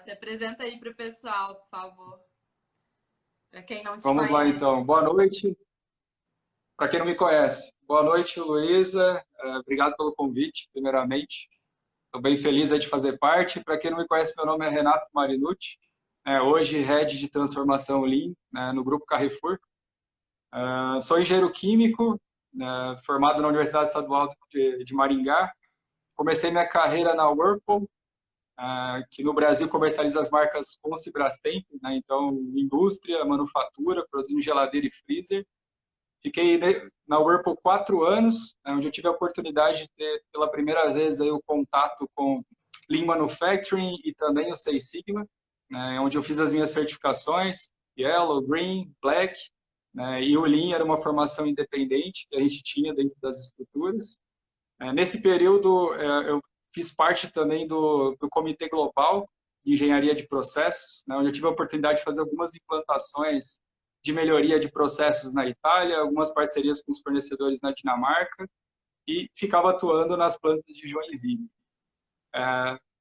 Se apresenta aí para o pessoal, por favor. Para quem não te Vamos lá, então. conhece. Boa noite. Para quem não me conhece, boa noite, Luísa. Obrigado pelo convite, primeiramente. Estou bem feliz aí de fazer parte. Para quem não me conhece, meu nome é Renato Marinucci. Hoje, Head de Transformação Lean, no Grupo Carrefour. Sou engenheiro químico, formado na Universidade Estadual de Maringá. Comecei minha carreira na Whirlpool, que no Brasil comercializa as marcas Consul e Brastemp, então indústria, manufatura, produzindo geladeira e freezer. Fiquei na Whirlpool 4 anos, onde eu tive a oportunidade de ter pela primeira vez aí o contato com Lean Manufacturing e também o Six Sigma, onde eu fiz as minhas certificações, Yellow, Green, Black, e o Lean era uma formação independente que a gente tinha dentro das estruturas. Nesse período, eu fiz parte também do Comitê Global de Engenharia de Processos, onde eu tive a oportunidade de fazer algumas implantações de melhoria de processos na Itália, algumas parcerias com os fornecedores na Dinamarca e ficava atuando nas plantas de Joinville.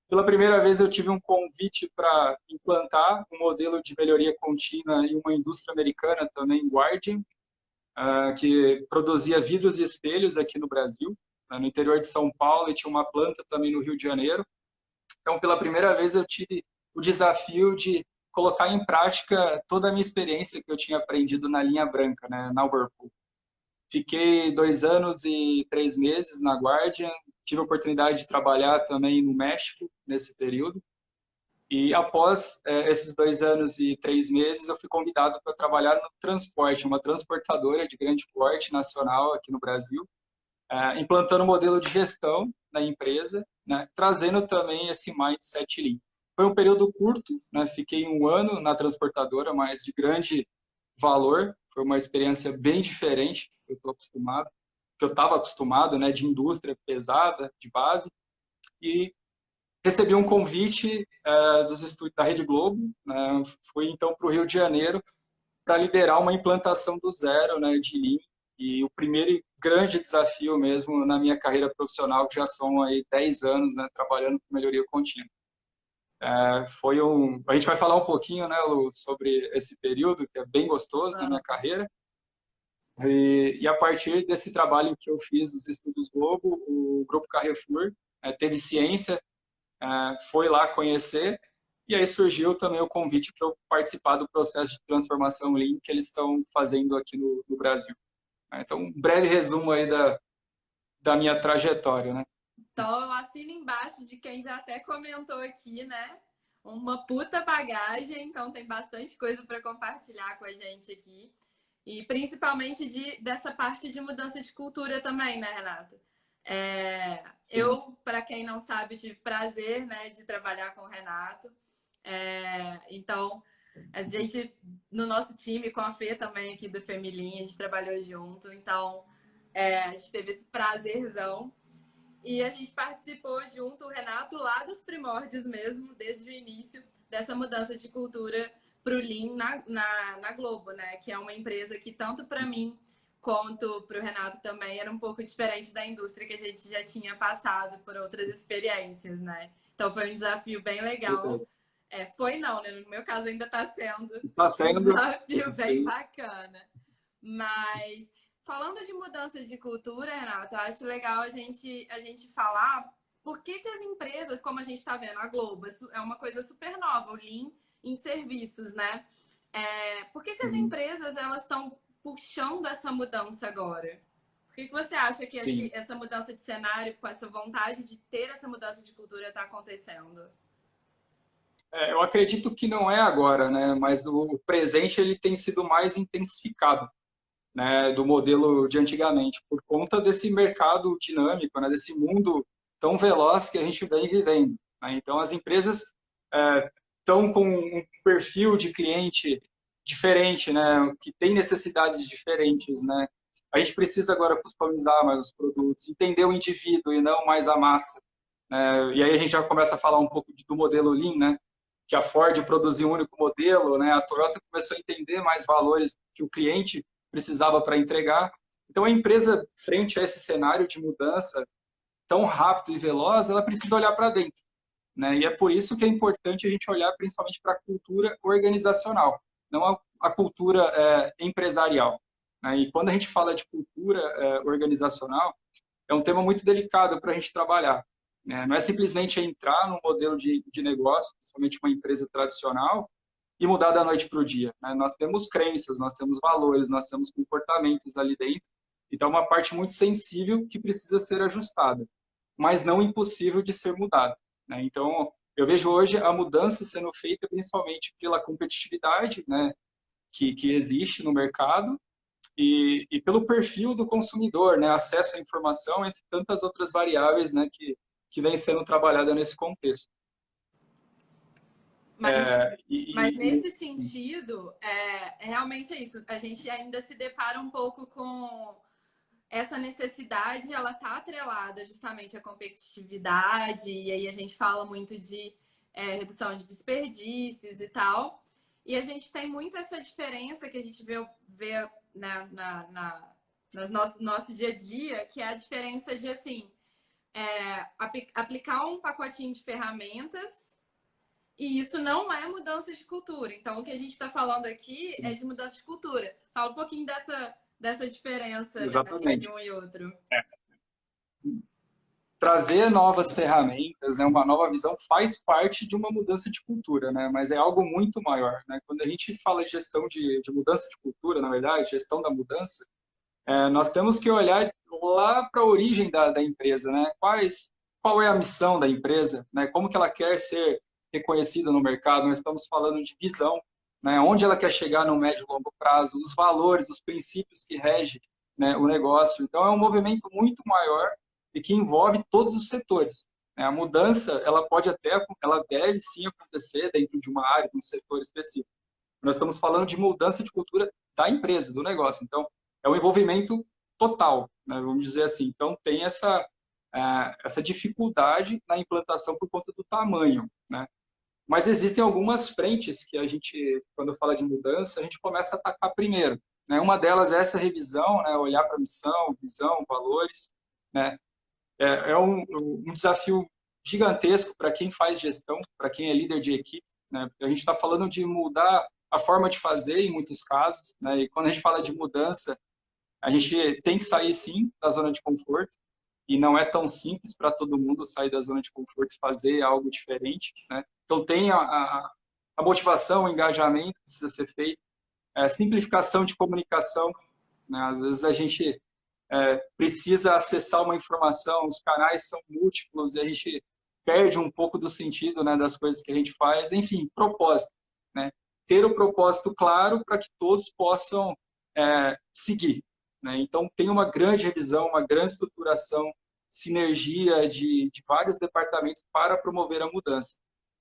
Pela primeira vez eu tive um convite para implantar um modelo de melhoria contínua em uma indústria americana também, Guardian, que produzia vidros e espelhos aqui no Brasil, no interior de São Paulo, e tinha uma planta também no Rio de Janeiro. Então, pela primeira vez eu tive o desafio de colocar em prática toda a minha experiência que eu tinha aprendido na linha branca, na Whirlpool. Fiquei 2 anos e 3 meses na Guardian, tive a oportunidade de trabalhar também no México nesse período, e após esses 2 anos e 3 meses, eu fui convidado para trabalhar no transporte, uma transportadora de grande porte nacional aqui no Brasil, implantando um modelo de gestão na empresa, trazendo também esse mindset Lean. Foi um período curto, fiquei 1 ano na transportadora, mas de grande valor. Foi uma experiência bem diferente que eu estava acostumado, de indústria pesada, de base, e recebi um convite dos estúdios da Rede Globo, fui então para o Rio de Janeiro para liderar uma implantação do zero, de Lean, e o primeiro grande desafio mesmo na minha carreira profissional, que já são aí 10 anos, trabalhando com melhoria contínua. A gente vai falar um pouquinho, Lu, sobre esse período, que é bem gostoso na minha carreira. E a partir desse trabalho que eu fiz dos Estudos Globo, o Grupo Carrefour teve ciência, foi lá conhecer, e aí surgiu também o convite para eu participar do processo de transformação Lean que eles estão fazendo aqui no Brasil. Então, um breve resumo aí da minha trajetória, Então, eu assino embaixo de quem já até comentou aqui, Uma puta bagagem, então tem bastante coisa para compartilhar com a gente aqui. E principalmente dessa parte de mudança de cultura também, Renato? Eu, para quem não sabe, tive prazer, de trabalhar com o Renato. Então, a gente, no nosso time, com a Fê também aqui do Femilinha, a gente trabalhou junto. Então, a gente teve esse prazerzão. E a gente participou junto, o Renato, lá dos primórdios mesmo, desde o início dessa mudança de cultura para o Lean na Globo, Que é uma empresa que tanto para mim quanto para o Renato também era um pouco diferente da indústria que a gente já tinha passado por outras experiências, Então foi um desafio bem legal. Foi não, No meu caso ainda está sendo um desafio bem bacana. Mas falando de mudança de cultura, Renato, eu acho legal a gente falar por que as empresas, como a gente está vendo, a Globo, é uma coisa super nova, o Lean em serviços, por que as empresas elas estão puxando essa mudança agora? Por que você acha que essa mudança de cenário, com essa vontade de ter essa mudança de cultura, está acontecendo? Eu acredito que não é agora, mas o presente ele tem sido mais intensificado, do modelo de antigamente, por conta desse mercado dinâmico, desse mundo tão veloz que a gente vem vivendo. Então, as empresas estão com um perfil de cliente diferente, que tem necessidades diferentes. A gente precisa agora customizar mais os produtos, entender o indivíduo e não mais a massa. E aí a gente já começa a falar um pouco do modelo Lean, que a Ford produziu um único modelo, a Toyota começou a entender mais valores que o cliente precisava para entregar. Então, a empresa, frente a esse cenário de mudança tão rápido e veloz, ela precisa olhar para dentro. né? E é por isso que é importante a gente olhar principalmente para a cultura organizacional, não a cultura empresarial, né? E quando a gente fala de cultura organizacional, é um tema muito delicado para a gente trabalhar, né? Não é simplesmente entrar num modelo de negócio, principalmente uma empresa tradicional, e mudar da noite para o dia, né? Nós temos crenças, nós temos valores, nós temos comportamentos ali dentro, então é uma parte muito sensível que precisa ser ajustada, mas não impossível de ser mudada, né? Então, eu vejo hoje a mudança sendo feita principalmente pela competitividade, né, que existe no mercado e pelo perfil do consumidor, né, acesso à informação, entre tantas outras variáveis, né, que vem sendo trabalhada nesse contexto. Mas, É, mas e, nesse sentido, realmente é isso. A gente ainda se depara um pouco com essa necessidade, ela está atrelada justamente à competitividade, e aí a gente fala muito de redução de desperdícios e tal. E a gente tem muito essa diferença que a gente vê né, no nosso dia a dia, que é a diferença de assim, aplicar um pacotinho de ferramentas e isso não é mudança de cultura. Então, o que a gente está falando aqui é sim, de mudança de cultura. Fala um pouquinho dessa diferença, né, entre exatamente. um e outro. Trazer novas ferramentas, né, uma nova visão faz parte de uma mudança de cultura, né, mas é algo muito maior, né? Quando a gente fala de gestão de mudança de cultura, na verdade, gestão da mudança, nós temos que olhar lá para a origem da empresa, né? Qual é a missão da empresa, né? Como que ela quer ser reconhecida no mercado? Nós estamos falando de visão, né? Onde ela quer chegar no médio e longo prazo, os valores, os princípios que regem, né, o negócio. Então, é um movimento muito maior e que envolve todos os setores, né? A mudança, ela deve sim acontecer dentro de uma área, de um setor específico. Nós estamos falando de mudança de cultura da empresa, do negócio. Então, é um envolvimento total, né, vamos dizer assim. Então, tem essa dificuldade na implantação por conta do tamanho, né? Mas existem algumas frentes que a gente, quando fala de mudança, a gente começa a atacar primeiro, né? Uma delas é essa revisão, né? Olhar para a missão, visão, valores, né? É um desafio gigantesco para quem faz gestão, para quem é líder de equipe, né? Porque a gente está falando de mudar a forma de fazer em muitos casos, né? E quando a gente fala de mudança, a gente tem que sair sim da zona de conforto e não é tão simples para todo mundo sair da zona de conforto e fazer algo diferente, né? Então tem a motivação, o engajamento que precisa ser feito, simplificação de comunicação, né? Às vezes a gente precisa acessar uma informação, os canais são múltiplos e a gente perde um pouco do sentido, né, das coisas que a gente faz. Enfim, propósito, né? Ter o propósito claro para que todos possam seguir, né? Então, tem uma grande revisão, uma grande estruturação, sinergia de vários departamentos para promover a mudança.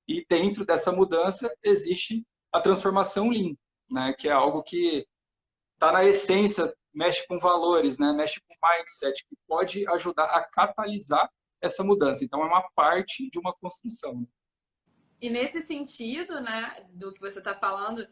E dentro dessa mudança existe a transformação Lean, né, que é algo que está na essência, mexe com valores, né? Mexe com mindset, que pode ajudar a catalisar essa mudança. Então, é uma parte de uma construção. E nesse sentido, né, do que você está falando,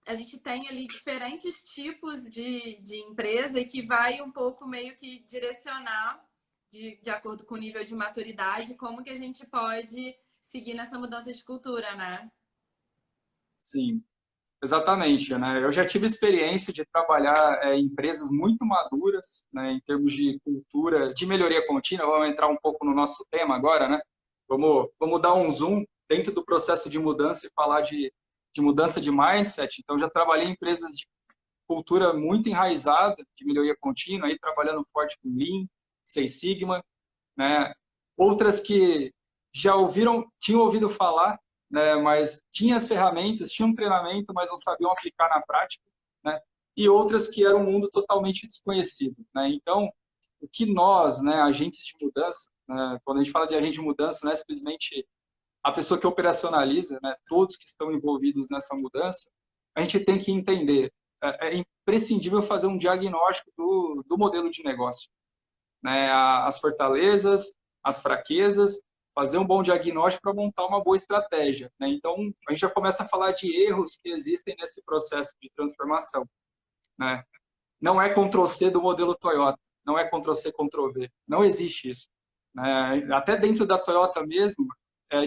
a gente tem ali diferentes tipos de empresa e que vai um pouco meio que direcionar, de acordo com o nível de maturidade, como que a gente pode seguir nessa mudança de cultura, né? Sim, exatamente, né? Eu já tive experiência de trabalhar em empresas muito maduras, né, em termos de cultura, de melhoria contínua. Vamos entrar um pouco no nosso tema agora, né? Vamos dar um zoom dentro do processo de mudança e falar de mudança de mindset. Então, já trabalhei em empresas de cultura muito enraizada, de melhoria contínua, aí trabalhando forte com Lean, Six Sigma, né? Outras que tinham ouvido falar, né? Mas tinham as ferramentas, tinham um treinamento, mas não sabiam aplicar na prática, né? E outras que eram um mundo totalmente desconhecido, né? Então, o que nós, né, agentes de mudança, né, quando a gente fala de agente de mudança, não é simplesmente a pessoa que operacionaliza, né, todos que estão envolvidos nessa mudança, a gente tem que entender, é imprescindível fazer um diagnóstico do modelo de negócio, né, as fortalezas, as fraquezas, fazer um bom diagnóstico para montar uma boa estratégia, né? Então, a gente já começa a falar de erros que existem nesse processo de transformação, né? Não é Ctrl+C do modelo Toyota, não é Ctrl+C, Ctrl+V, não existe isso. né? Até dentro da Toyota mesmo,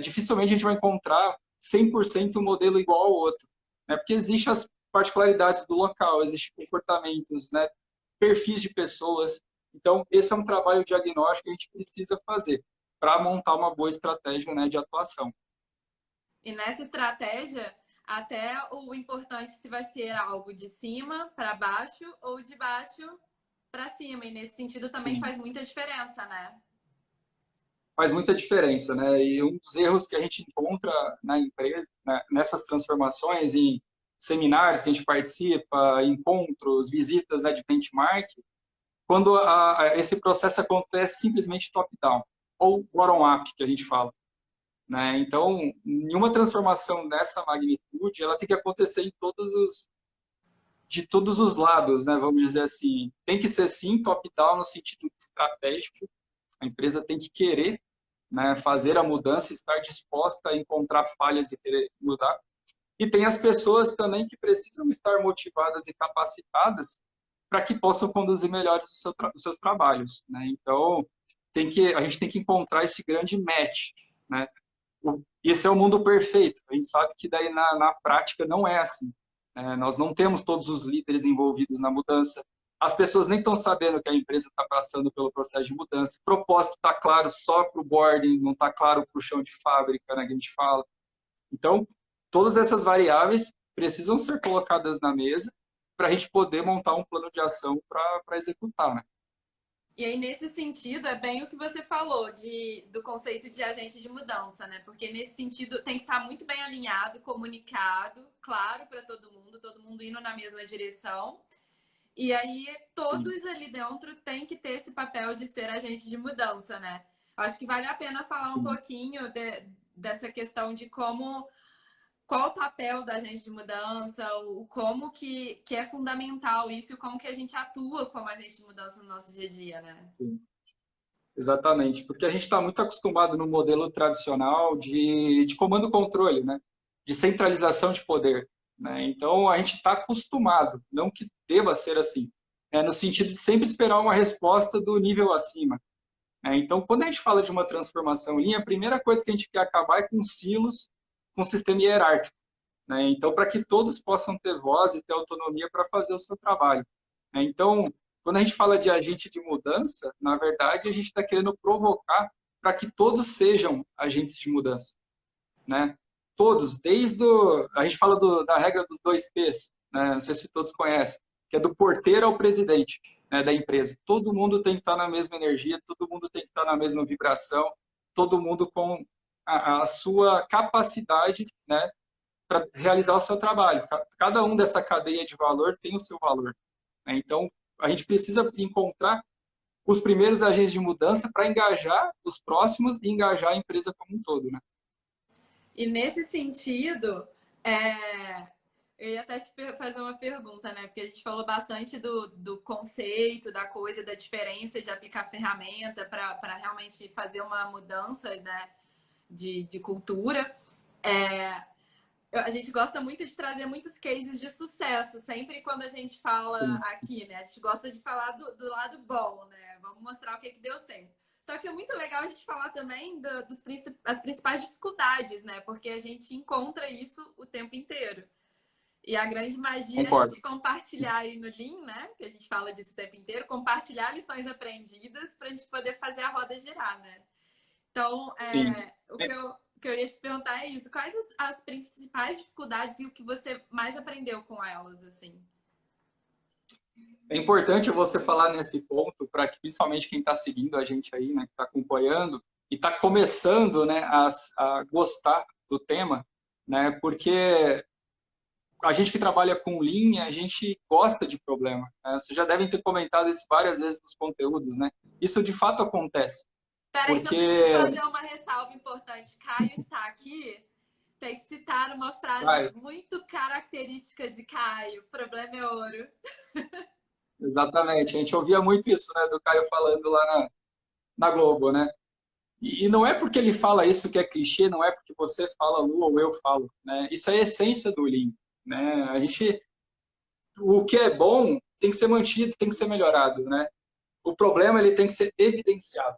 dificilmente a gente vai encontrar 100% um modelo igual ao outro, né? Porque existem as particularidades do local, existem comportamentos, né? Perfis de pessoas. Então, esse é um trabalho diagnóstico que a gente precisa fazer para montar uma boa estratégia, né, de atuação. E nessa estratégia, até o importante se vai ser algo de cima para baixo ou de baixo para cima. E nesse sentido também Sim, faz muita diferença, né? faz muita diferença, né? E um dos erros que a gente encontra na empresa, né, nessas transformações, em seminários que a gente participa, encontros, visitas, né, de benchmark, quando esse processo acontece simplesmente top-down, ou bottom-up, que a gente fala. Né? Então, nenhuma transformação dessa magnitude, ela tem que acontecer de todos os lados, né? Vamos dizer assim. Tem que ser, sim, top-down no sentido estratégico. A empresa tem que querer, né, fazer a mudança, estar disposta a encontrar falhas e querer mudar. E tem as pessoas também que precisam estar motivadas e capacitadas para que possam conduzir melhores os seus trabalhos, né? Então, a gente tem que encontrar esse grande match, né? Esse é o mundo perfeito. A gente sabe que daí na prática não é assim. Nós não temos todos os líderes envolvidos na mudança. As pessoas nem estão sabendo que a empresa está passando pelo processo de mudança. O propósito está claro só para o boarding, não está claro para o chão de fábrica, né, que a gente fala. Então, todas essas variáveis precisam ser colocadas na mesa para a gente poder montar um plano de ação para executar, né? E aí, nesse sentido, é bem o que você falou do conceito de agente de mudança, né? Porque nesse sentido tem que estar muito bem alinhado, comunicado, claro para todo mundo indo na mesma direção. E aí, Sim, todos ali dentro têm que ter esse papel de ser agente de mudança, né? Acho que vale a pena falar um sim. pouquinho dessa questão de qual o papel da agente de mudança, como que é fundamental isso e como que a gente atua como agente de mudança no nosso dia a dia, né? Sim. Exatamente, porque a gente está muito acostumado no modelo tradicional de comando-controle, né? De centralização de poder. Né? Então, a gente está acostumado, não que deva ser assim, no sentido de sempre esperar uma resposta do nível acima. Né? Então, quando a gente fala de uma transformação em linha, a primeira coisa que a gente quer acabar é com silos, com sistema hierárquico. Né? Então, para que todos possam ter voz e ter autonomia para fazer o seu trabalho. Né? Então, quando a gente fala de agente de mudança, na verdade, a gente está querendo provocar para que todos sejam agentes de mudança. Né? Todos, a gente fala da regra dos 2 P's, né? Não sei se todos conhecem, que é do porteiro ao presidente, né, da empresa. Todo mundo tem que estar na mesma energia, todo mundo tem que estar na mesma vibração, todo mundo com a sua capacidade, né, para realizar o seu trabalho. Cada um dessa cadeia de valor tem o seu valor. Né? Então, a gente precisa encontrar os primeiros agentes de mudança para engajar os próximos e engajar a empresa como um todo. Né? E nesse sentido, eu ia até te fazer uma pergunta, né? Porque a gente falou bastante do conceito, da coisa, da diferença de aplicar ferramenta para realmente fazer uma mudança, né, de cultura. É, a gente gosta muito de trazer muitos cases de sucesso, sempre quando a gente fala Sim, aqui, né? A gente gosta de falar do lado bom, né? Vamos mostrar o que deu certo. Só que é muito legal a gente falar também das principais dificuldades, né? Porque a gente encontra isso o tempo inteiro. E a grande magia é a concordo. gente compartilhar aí no Lean, né? Que a gente fala disso o tempo inteiro, compartilhar lições aprendidas para a gente poder fazer a roda girar, né? Então, Sim. o que eu ia te perguntar é isso. Quais as principais dificuldades e o que você mais aprendeu com elas, assim? É importante você falar nesse ponto para que, principalmente quem está seguindo a gente aí, né, que está acompanhando e está começando, né, a gostar do tema, né, porque a gente que trabalha com linha, a gente gosta de problema. Né? Vocês já devem ter comentado isso várias vezes nos conteúdos, né? Isso de fato acontece, Peraí que eu preciso porque fazer uma ressalva importante. Caio está aqui, tem que citar uma frase vai, muito característica de Caio. Problema é ouro. exatamente, a gente ouvia muito isso, né, do Caio falando lá na Globo, né? E não é porque ele fala isso que é clichê, não é porque você fala Lu ou eu falo, né? Isso é a essência do Lean, né? O que é bom tem que ser mantido, tem que ser melhorado, né? O problema ele tem que ser evidenciado,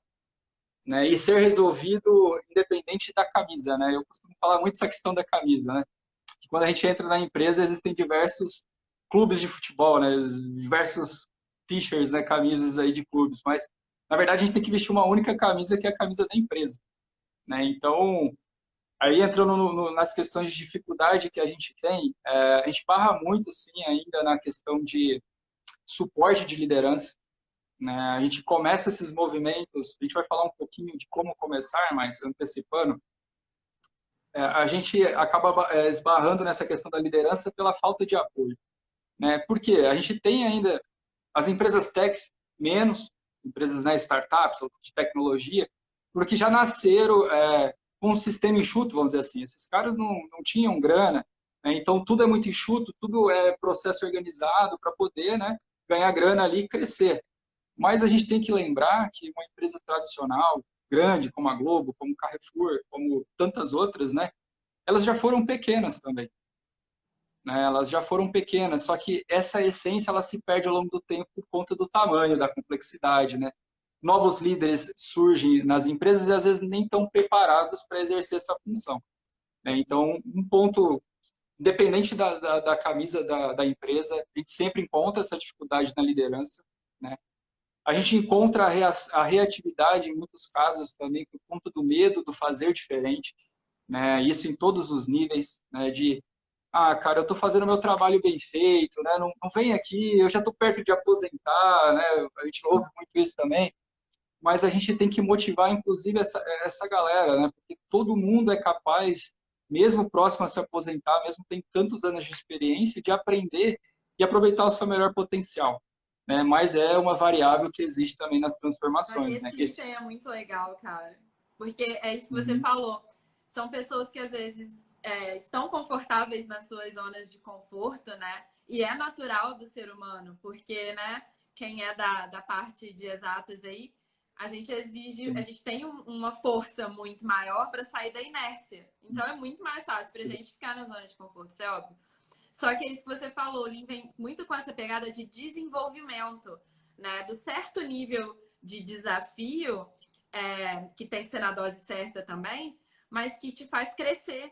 né? E ser resolvido independente da camisa, né? Eu costumo falar muito essa questão da camisa, né? Que quando a gente entra na empresa, existem diversos clubes de futebol, né? Diversos t-shirts, né? Camisas aí de clubes, mas na verdade a gente tem que vestir uma única camisa, que é a camisa da empresa, né? Então, aí entrando nas questões de dificuldade que a gente tem, a gente barra muito, sim, ainda na questão de suporte de liderança, né? A gente começa esses movimentos, a gente vai falar um pouquinho de como começar, mas antecipando, a gente acaba esbarrando nessa questão da liderança pela falta de apoio, né? Por quê? A gente tem ainda as empresas techs menos, empresas, né, startups ou de tecnologia, porque já nasceram com um sistema enxuto, vamos dizer assim. Esses caras não tinham grana, né? Então tudo é muito enxuto, tudo é processo organizado para poder, né, ganhar grana ali e crescer. Mas a gente tem que lembrar que uma empresa tradicional, grande, como a Globo, como o Carrefour, como tantas outras, né, elas já foram pequenas também, né? Elas já foram pequenas, só que essa essência ela se perde ao longo do tempo por conta do tamanho, da complexidade, né? Novos líderes surgem nas empresas e às vezes nem estão preparados para exercer essa função, né? Então, um ponto, independente da camisa da empresa, a gente sempre encontra essa dificuldade na liderança, né? A gente encontra a reatividade, em muitos casos, também por conta do medo do fazer diferente, né? Isso em todos os níveis, né? Cara, eu estou fazendo o meu trabalho bem feito, né? Não vem aqui, eu já estou perto de aposentar, né? A gente ouve muito isso também, mas a gente tem que motivar, inclusive, essa galera, né? Porque todo mundo é capaz, mesmo próximo a se aposentar, mesmo tem tantos anos de experiência, de aprender e aproveitar o seu melhor potencial, né? Mas é uma variável que existe também nas transformações, né? Esse item é muito legal, cara. Porque é isso que você Uhum. falou. São pessoas que às vezes estão confortáveis nas suas zonas de conforto, né? E é natural do ser humano, porque, né, quem é da parte de exatas aí, a gente exige, a Sim, gente tem uma força muito maior para sair da inércia. Então é muito mais fácil para a gente ficar na zona de conforto, isso é óbvio. Só que é isso que você falou, Lin, vem muito com essa pegada de desenvolvimento, né? Do certo nível de desafio, que tem que ser na dose certa também, mas que te faz crescer.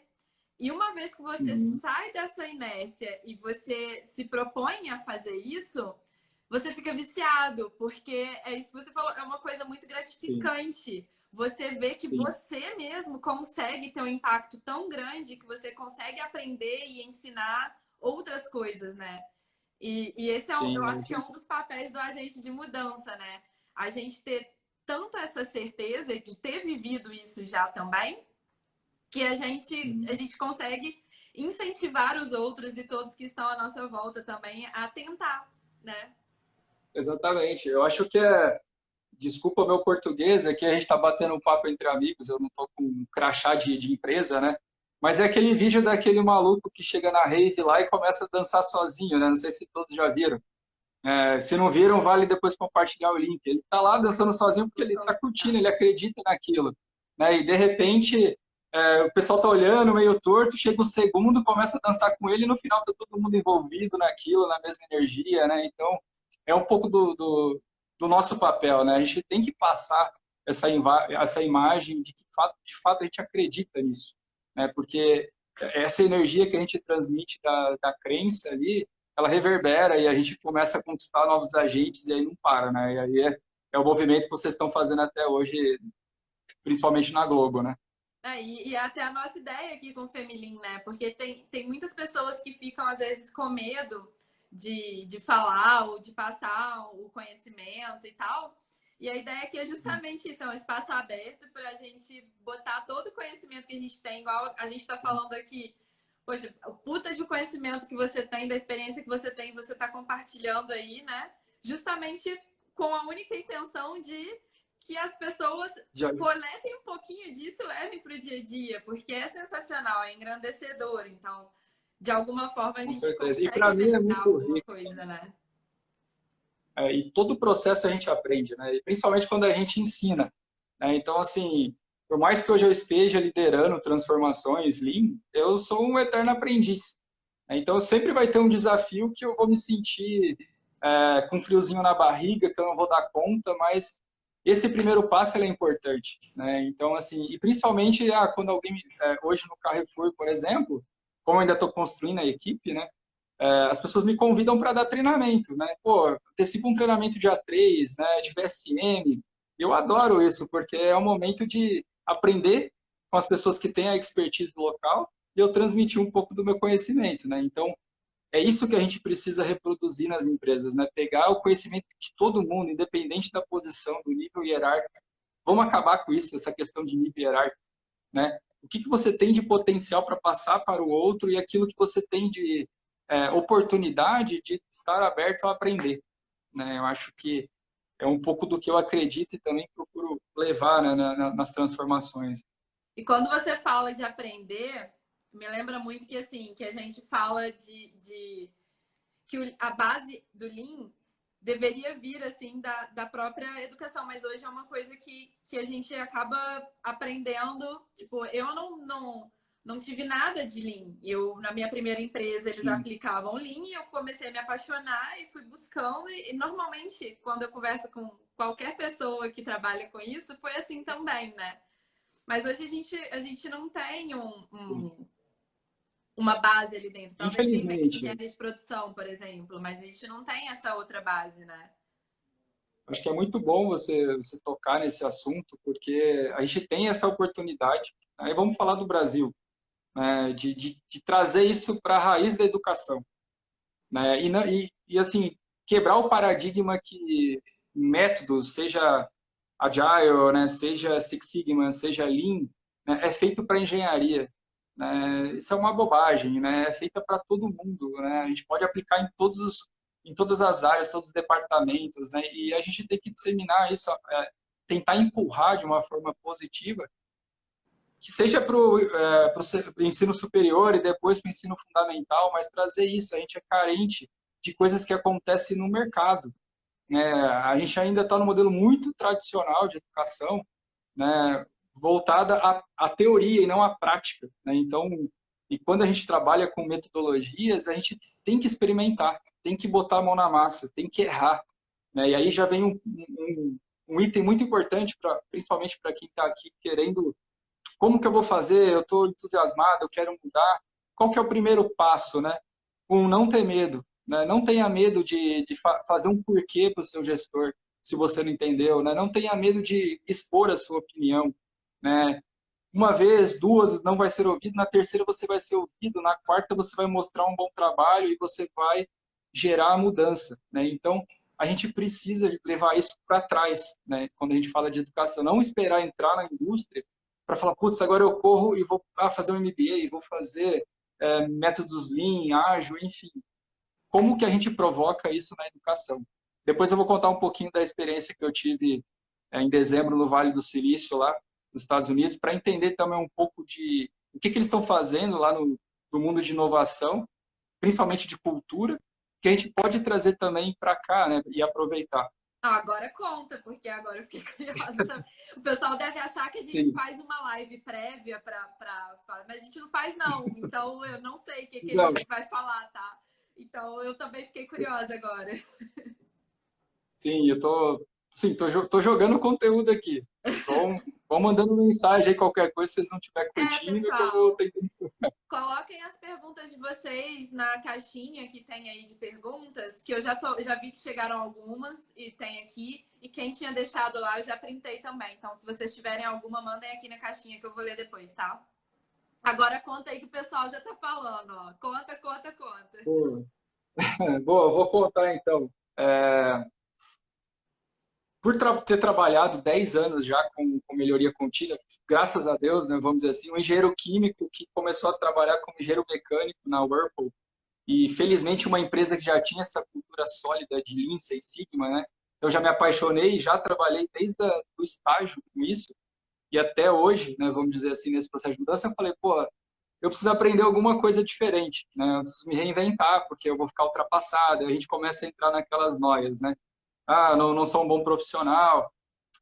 E uma vez que você uhum. sai dessa inércia e você se propõe a fazer isso, você fica viciado, porque é isso que você falou, é uma coisa muito Sim, gratificante. Você vê que sim, você mesmo consegue ter um impacto tão grande que você consegue aprender e ensinar outras coisas, né? E esse é, eu sim, é acho muito que é um dos papéis do agente de mudança, né? A gente ter tanto essa certeza de ter vivido isso já também, que a importante. gente consegue incentivar os outros e todos que estão à nossa volta também a tentar, né? Exatamente. Eu acho que desculpa o meu português, aqui a gente está batendo um papo entre amigos, eu não estou com um crachá de empresa, né? Mas é aquele vídeo daquele maluco que chega na rave lá e começa a dançar sozinho, né? Não sei se todos já viram. Se não viram, vale depois compartilhar o link. Ele está lá dançando sozinho porque ele está curtindo, ele acredita naquilo, né? E de repente o pessoal está olhando meio torto, chega o segundo, começa a dançar com ele e no final está todo mundo envolvido naquilo, na mesma energia, né? Então é um pouco do nosso papel, né? A gente tem que passar essa imagem de fato a gente acredita nisso, né? Porque essa energia que a gente transmite da crença ali, ela reverbera e a gente começa a conquistar novos agentes e aí não para, né? E aí é o movimento que vocês estão fazendo até hoje, principalmente na Globo, né? E até a nossa ideia aqui com o Femilin, né? Porque tem muitas pessoas que ficam, às vezes, com medo de falar ou de passar o conhecimento e tal. E a ideia aqui é Sim. justamente isso, é um espaço aberto para a gente botar todo o conhecimento que a gente tem, igual a gente está falando aqui. Poxa, o puta de conhecimento que você tem, da experiência que você está compartilhando aí, né? Justamente com a única intenção de que as pessoas Já, coletem um pouquinho disso e levem para o dia a dia, porque é sensacional, é engrandecedor. Então, de alguma forma, a com gente certeza. E consegue para mim é agregar muito alguma rico. coisa, né? E todo o processo a gente aprende, né? E principalmente quando a gente ensina, né? Então, assim, por mais que hoje eu esteja liderando transformações Lean, eu sou um eterno aprendiz, né? Então, sempre vai ter um desafio que eu vou me sentir com um friozinho na barriga, que eu não vou dar conta, mas esse primeiro passo ele é importante, né? Então, assim, e principalmente quando alguém, hoje no Carrefour, por exemplo, como eu ainda estou construindo a equipe, né? As pessoas me convidam para dar treinamento, né? Pô, antecipa um treinamento de A3, né? De VSM. Eu adoro isso, porque é um momento de aprender com as pessoas que têm a expertise do local e eu transmitir um pouco do meu conhecimento, né? Então, é isso que a gente precisa reproduzir nas empresas, né? Pegar o conhecimento de todo mundo, independente da posição, do nível hierárquico. Vamos acabar com isso, essa questão de nível hierárquico, né? O que você tem de potencial para passar para o outro e aquilo que você tem de oportunidade de estar aberto a aprender, né? Eu acho que é um pouco do que eu acredito e também procuro levar, né, nas transformações. E quando você fala de aprender, me lembra muito que assim, que a gente fala de que a base do Lean deveria vir assim da própria educação, mas hoje é uma coisa que a gente acaba aprendendo. Tipo, eu não tive nada de Lean. Na minha primeira empresa, eles Sim. aplicavam Lean e eu comecei a me apaixonar e fui buscando. E normalmente, quando eu converso com qualquer pessoa que trabalha com isso, foi assim também, né? Mas hoje a gente não tem uma base ali dentro. Talvez tenha Infelizmente, engenharia de produção, por exemplo, mas a gente não tem essa outra base, né? acho que é muito bom você tocar nesse assunto, porque a gente tem essa oportunidade. Aí vamos falar do Brasil, né, de trazer isso para a raiz da educação, né? Assim, quebrar o paradigma que métodos, seja Agile, né, seja Six Sigma, seja Lean, né, é feito para engenharia. Né? Isso é uma bobagem, né? É feita para todo mundo. Né? A gente pode aplicar em todas as áreas, todos os departamentos, né? E a gente tem que disseminar isso, tentar empurrar de uma forma positiva, que seja para o ensino superior e depois para o ensino fundamental, mas trazer isso. A gente é carente de coisas que acontecem no mercado. Né? A gente ainda está no modelo muito tradicional de educação, né? Voltada à teoria e não à prática. Né? Então, e quando a gente trabalha com metodologias, a gente tem que experimentar, tem que botar a mão na massa, tem que errar. Né? E aí já vem um item muito importante, principalmente para quem está aqui querendo, como que eu vou fazer? Eu estou entusiasmado, eu quero mudar. Qual que é o primeiro passo? Né? Não ter medo. Né? Não tenha medo de fazer um porquê para o seu gestor, se você não entendeu. Né? Não tenha medo de expor a sua opinião. Né? Uma vez, duas, não vai ser ouvido, na terceira você vai ser ouvido, na quarta você vai mostrar um bom trabalho e você vai gerar a mudança. Né? Então, a gente precisa levar isso para trás, né? Quando a gente fala de educação. Não esperar entrar na indústria para falar, putz, agora eu corro e vou fazer um MBA, vou fazer métodos Lean, ágil, enfim. Como que a gente provoca isso na educação? Depois eu vou contar um pouquinho da experiência que eu tive em dezembro no Vale do Silício, lá nos Estados Unidos, para entender também um pouco de o que eles estão fazendo lá no mundo de inovação, principalmente de cultura, que a gente pode trazer também para cá, né, e aproveitar. Agora conta, porque agora eu fiquei curiosa também. O pessoal deve achar que a gente Sim. faz uma live prévia para falar, mas a gente não faz, não. Então eu não sei o que a Não, gente vai falar, tá? Então eu também fiquei curiosa agora. sim, tô jogando conteúdo aqui. Vão mandando mensagem aí, qualquer coisa, se vocês não estiverem curtindo, que eu vou Pessoal, tentando. coloquem as perguntas de vocês na caixinha que tem aí de perguntas, que eu já vi que chegaram algumas e tem aqui. E quem tinha deixado lá, eu já printei também. Então, se vocês tiverem alguma, mandem aqui na caixinha que eu vou ler depois, tá? Agora conta aí que o pessoal já tá falando, ó. Conta, conta, conta. Pô, boa, vou contar então. Por ter trabalhado 10 anos já com melhoria contínua, graças a Deus, né, vamos dizer assim, um engenheiro químico que começou a trabalhar como engenheiro mecânico na Whirlpool, e felizmente uma empresa que já tinha essa cultura sólida de Lean Six Sigma, né? Eu já me apaixonei, já trabalhei desde o estágio com isso, e até hoje, né, vamos dizer assim, nesse processo de mudança, eu falei, pô, eu preciso aprender alguma coisa diferente, né? Eu preciso me reinventar, porque eu vou ficar ultrapassado, a gente começa a entrar naquelas noias, né? Não sou um bom profissional.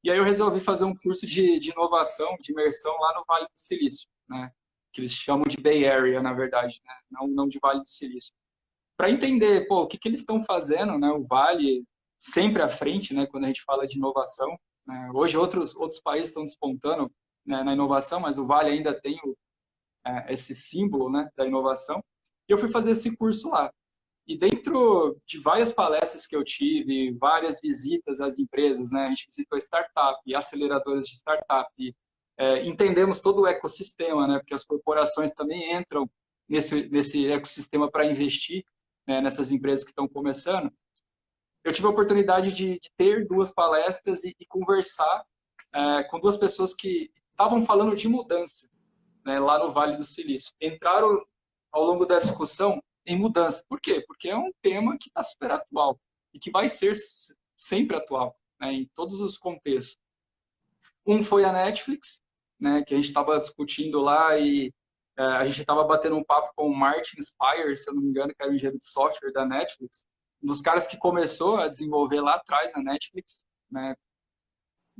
E aí eu resolvi fazer um curso de inovação, de imersão lá no Vale do Silício, né? Que eles chamam de Bay Area, na verdade, né? Não de Vale do Silício. Para entender, pô, o que eles estão fazendo, né? O Vale sempre à frente, né? Quando a gente fala de inovação. né? Hoje outros países estão despontando, né, na inovação, mas o Vale ainda tem esse símbolo, né, da inovação. E eu fui fazer esse curso lá. E dentro de várias palestras que eu tive, várias visitas às empresas, né, a gente visitou startup, aceleradoras de startup, entendemos todo o ecossistema, né, porque as corporações também entram nesse ecossistema para investir, né, nessas empresas que estão começando. Eu tive a oportunidade de ter duas palestras e conversar com duas pessoas que estavam falando de mudança, né, lá no Vale do Silício. Entraram ao longo da discussão em mudança. Por quê? Porque é um tema que está super atual e que vai ser sempre atual, né, em todos os contextos. Um foi a Netflix, né, que a gente estava discutindo lá e a gente estava batendo um papo com o Martin Spire, se eu não me engano, que era o engenheiro de software da Netflix, um dos caras que começou a desenvolver lá atrás a Netflix, né,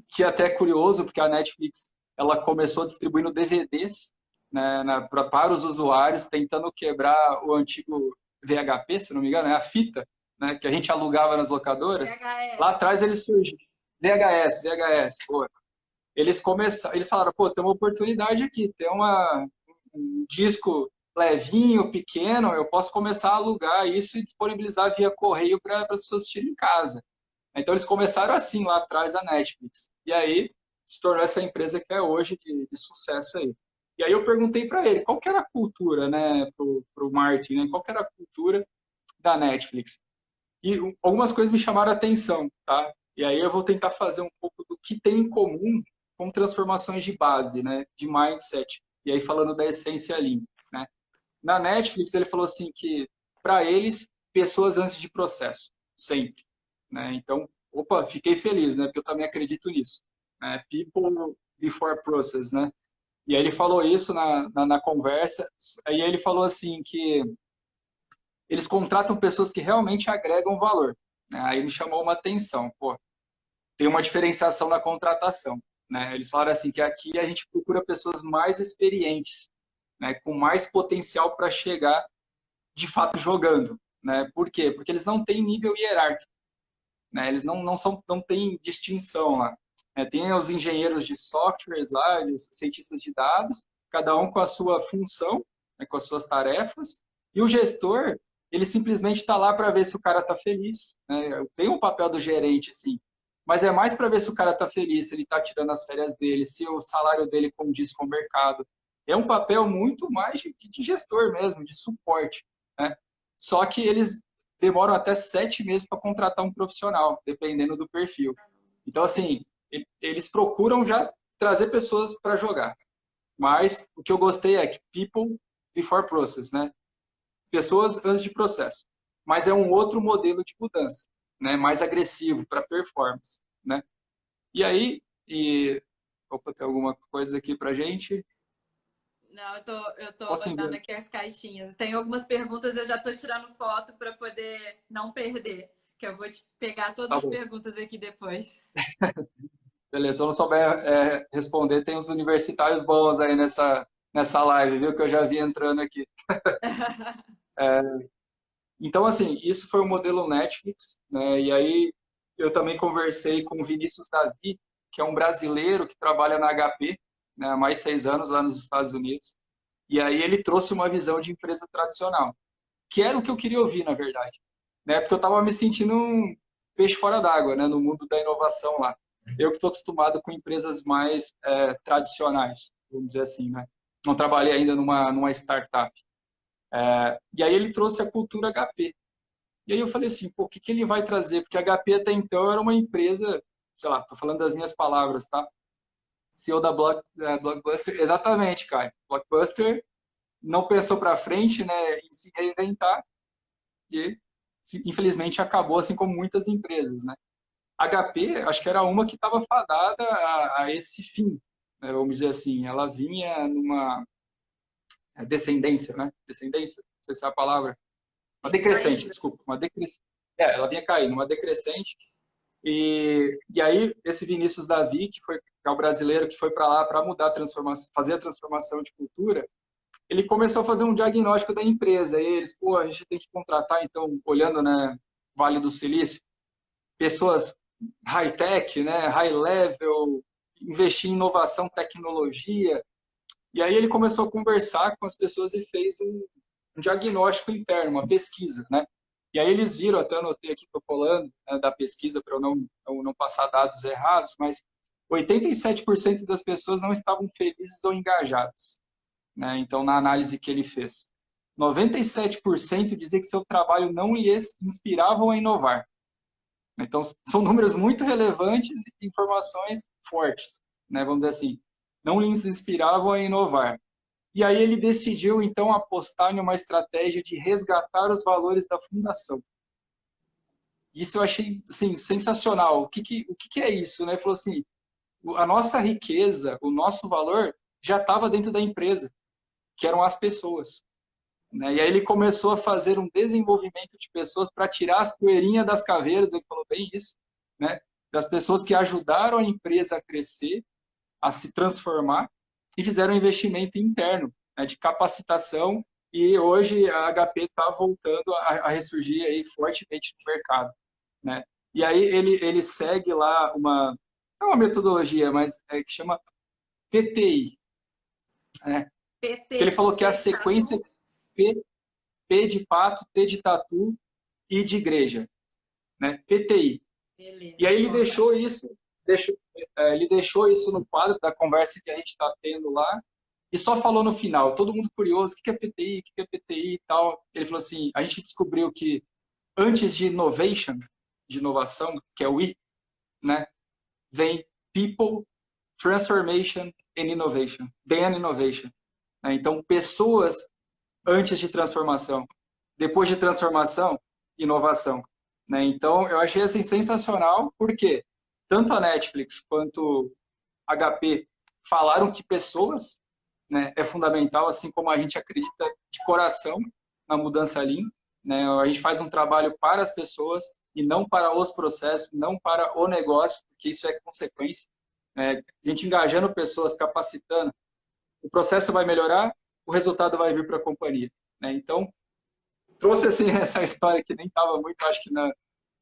que é até curioso, porque a Netflix ela começou distribuindo DVDs, né, para os usuários, tentando quebrar o antigo VHP, se não me engano, é a fita, né, que a gente alugava nas locadoras. Lá VHS. atrás eles surgiram. VHS, pô. Eles falaram, pô, tem uma oportunidade aqui, tem um disco levinho, pequeno, eu posso começar a alugar isso e disponibilizar via correio para as pessoas assistirem em casa. Então eles começaram assim lá atrás a Netflix. E aí se tornou essa empresa que é hoje de sucesso aí. E aí eu perguntei para ele qual que era a cultura, né, pro Martin, né, qual que era a cultura da Netflix. E algumas coisas me chamaram a atenção, tá? E aí eu vou tentar fazer um pouco do que tem em comum com transformações de base, né, de mindset. E aí falando da essência Lean, né? Na Netflix ele falou assim que para eles pessoas antes de processo, sempre, né? Então, opa, fiquei feliz, né? Porque eu também acredito nisso, né? People before process, né? E aí ele falou isso na conversa. Aí ele falou assim que eles contratam pessoas que realmente agregam valor, né? Aí me chamou uma atenção, pô, tem uma diferenciação na contratação, né? Eles falaram assim que aqui a gente procura pessoas mais experientes, né? Com mais potencial para chegar de fato jogando, né? Por quê? Porque eles não têm nível hierárquico, né? Eles não têm distinção lá. Tem os engenheiros de softwares lá, os cientistas de dados, cada um com a sua função, né, com as suas tarefas, e o gestor, ele simplesmente está lá para ver se o cara está feliz, né? Tem um papel do gerente, sim, mas é mais para ver se o cara está feliz, se ele está tirando as férias dele, se o salário dele condiz com o mercado. É um papel muito mais de gestor mesmo, de suporte, né? Só que eles demoram até 7 meses para contratar um profissional, dependendo do perfil. Então, assim, eles procuram já trazer pessoas para jogar. Mas o que eu gostei é que people before process, né? Pessoas antes de processo. Mas é um outro modelo de mudança, né? Mais agressivo para performance, né? E aí, opa, tem alguma coisa aqui para gente? Não, eu tô Posso olhando enviar? aqui as caixinhas. Tem algumas perguntas, eu já tô tirando foto para poder não perder. Que eu vou te pegar todas Tá as bom. perguntas aqui depois. Beleza, se eu não souber responder, tem os universitários bons aí nessa live, viu? Que eu já vi entrando aqui. Então, assim, isso foi o modelo Netflix, né? E aí eu também conversei com o Vinícius Davi, que é um brasileiro que trabalha na HP, né, há mais de 6 anos lá nos Estados Unidos. E aí ele trouxe uma visão de empresa tradicional, que era o que eu queria ouvir, na verdade, né? Porque eu estava me sentindo um peixe fora d'água, né, no mundo da inovação lá. Eu que estou acostumado com empresas mais tradicionais, vamos dizer assim, né? Não trabalhei ainda numa startup. E aí ele trouxe a cultura HP. E aí eu falei assim, pô, o que ele vai trazer? Porque a HP até então era uma empresa, sei lá, estou falando das minhas palavras, tá? CEO da Blockbuster, exatamente, cara. Blockbuster não pensou para frente, né, em se reinventar e infelizmente acabou assim como muitas empresas, né? A HP, acho que era uma que estava fadada a esse fim, né, vamos dizer assim. Ela vinha numa descendência, né? Descendência, não sei se é a palavra. Uma Sim, decrescente, caindo. desculpa. Uma decrescente. Ela vinha caindo, uma decrescente. E aí, esse Vinícius Davi, que é o brasileiro que foi para lá para mudar a transformação, fazer a transformação de cultura, ele começou a fazer um diagnóstico da empresa. E eles, pô, a gente tem que contratar, então, olhando, né, Vale do Silício, pessoas high-tech, né, high-level, investir em inovação, tecnologia. E aí ele começou a conversar com as pessoas e fez um diagnóstico interno, uma pesquisa, né? E aí eles viram, até anotei aqui, estou colando, né, da pesquisa para eu não passar dados errados, mas 87% das pessoas não estavam felizes ou engajadas, né? Então, na análise que ele fez. 97% dizia que seu trabalho não lhes inspirava a inovar. Então, são números muito relevantes e informações fortes, né? Vamos dizer assim, não lhes inspiravam a inovar. E aí ele decidiu, então, apostar em uma estratégia de resgatar os valores da fundação. Isso eu achei, assim, sensacional. O que é isso, né? Ele falou assim, a nossa riqueza, o nosso valor já estava dentro da empresa, que eram as pessoas, né? E aí ele começou a fazer um desenvolvimento de pessoas para tirar as poeirinhas das caveiras, ele falou bem isso, né? Das pessoas que ajudaram a empresa a crescer, a se transformar e fizeram um investimento interno, né, de capacitação, e hoje a HP está voltando a ressurgir aí fortemente no mercado, né? E aí ele segue lá não uma metodologia, mas que chama PTI, né? Que ele PT, falou que é a T de sequência tatu. P, P de pato, T de tatu e de igreja, né? PTI. E Beleza, aí vou anotar. deixou, ele deixou isso no quadro da conversa que a gente está tendo lá, e só falou no final, todo mundo curioso, o que é PTI, o que é PTI e tal. Ele falou assim, a gente descobriu que antes de innovation, de inovação, que é o I, né, vem people, transformation and innovation, then innovation, né? Então, pessoas antes de transformação, depois de transformação, inovação, né? Então, eu achei assim sensacional, porque tanto a Netflix quanto a HP falaram que pessoas, né, é fundamental, assim como a gente acredita de coração na mudança Lean, né? A gente faz um trabalho para as pessoas e não para os processos, não para o negócio, porque isso é consequência, né? A gente engajando pessoas, capacitando, o processo vai melhorar, o resultado vai vir para a companhia, né? Então, trouxe assim essa história que nem estava muito, acho que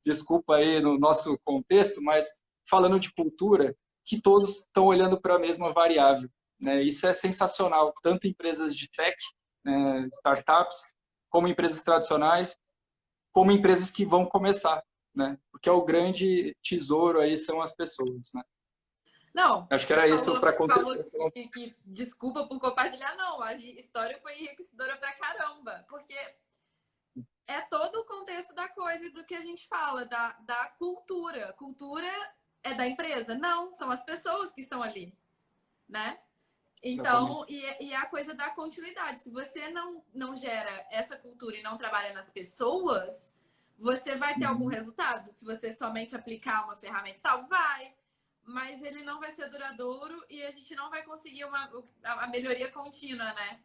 desculpa aí no nosso contexto, mas falando de cultura, que todos estão olhando para a mesma variável, né? Isso é sensacional, tanto empresas de tech, né, startups, como empresas tradicionais, como empresas que vão começar, né? Porque é o grande tesouro aí são as pessoas, né? Não, Acho que era isso para falou contextualizar. que desculpa por compartilhar, não. A história foi enriquecedora pra caramba. Porque é todo o contexto da coisa e do que a gente fala, da cultura. Cultura é da empresa? Não, são as pessoas que estão ali, né? Então, Exatamente. e a coisa da continuidade. Se você não gera essa cultura e não trabalha nas pessoas, você vai ter algum Uhum. resultado. Se você somente aplicar uma ferramenta e tal, vai. Mas ele não vai ser duradouro e a gente não vai conseguir a melhoria contínua, né?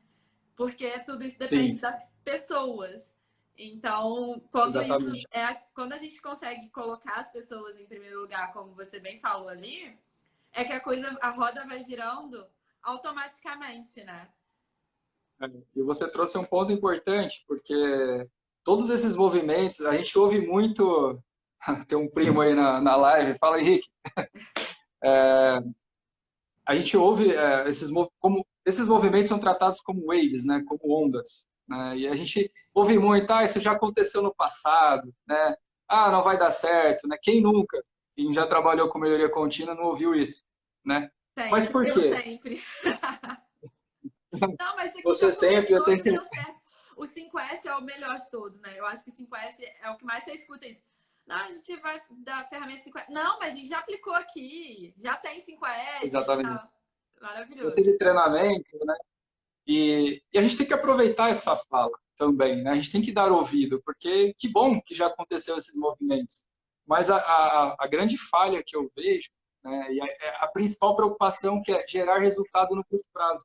Porque tudo isso depende Sim, das pessoas. Então, exatamente. quando a gente consegue colocar as pessoas em primeiro lugar, como você bem falou ali, é que a roda vai girando automaticamente, né? E você trouxe um ponto importante, porque todos esses movimentos, a gente ouve muito. Tem um primo aí na live, fala Henrique. A gente ouve esses movimentos são tratados como waves, né, como ondas, né, e a gente ouve muito, isso já aconteceu no passado, né, não vai dar certo, né, quem nunca, quem já trabalhou com melhoria contínua não ouviu isso, né, mas Sempre, por eu quê? sempre. Não, mas isso aqui já Você sempre, eu começou tenho e deu certeza. certo. O 5S é o melhor de todos, né? Eu acho que o 5S é o que mais você escuta isso. Não, a gente vai dar ferramenta 5S. Não, mas a gente já aplicou aqui. Já tem 5S e Exatamente. tal. Já Maravilhoso. teve treinamento, né, e a gente tem que aproveitar essa fala também, né, a gente tem que dar ouvido, porque que bom que já aconteceu esses movimentos, mas a grande falha que eu vejo, né, e a principal preocupação que é gerar resultado no curto prazo,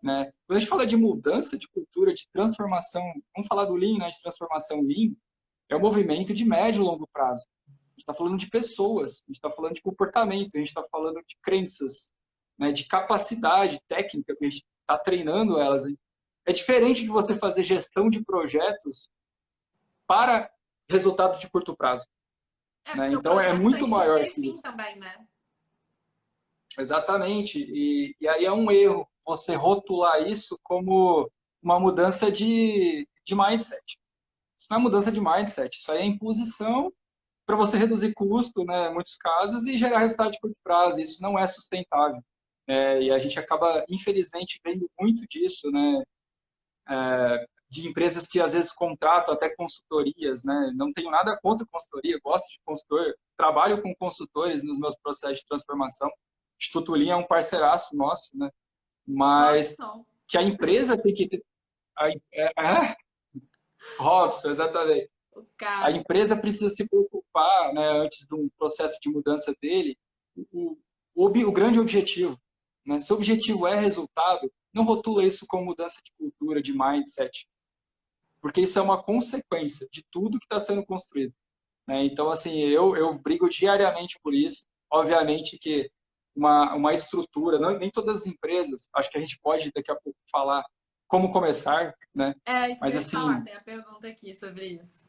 né? Quando a gente fala de mudança de cultura, de transformação, vamos falar do Lean, né, de transformação Lean, é um movimento de médio e longo prazo. A gente está falando de pessoas, a gente está falando de comportamento, a gente está falando de crenças, né, de capacidade técnica, que a gente está treinando elas. É diferente de você fazer gestão de projetos para resultados de curto prazo. né? Porque o Então, é projeto tem muito início, maior meio e que fim isso. também, né? Exatamente. E aí é um erro você rotular isso como uma mudança de mindset. Isso não é mudança de mindset, isso aí é imposição para você reduzir custo, né, em muitos casos, e gerar resultado de curto prazo. Isso não é sustentável. E a gente acaba, infelizmente, vendo muito disso, né, de empresas que às vezes contratam até consultorias, né? Não tenho nada contra consultoria, gosto de consultor, trabalho com consultores nos meus processos de transformação. O Instituto Lean é um parceiraço nosso, né? Mas Robson, que a empresa tem que ter. Robson, exatamente. o A cara. empresa precisa se preocupar, né, antes de um processo de mudança dele, o, o grande objetivo. Né? Se o objetivo é resultado, não rotula isso como mudança de cultura, de mindset, porque isso é uma consequência de tudo que está sendo construído. Né? Então, assim, eu brigo diariamente por isso. Obviamente que uma estrutura, não, nem todas as empresas, acho que a gente pode daqui a pouco falar como começar, né? É isso que Mas, eu ia te falar, assim, tem a pergunta aqui sobre isso.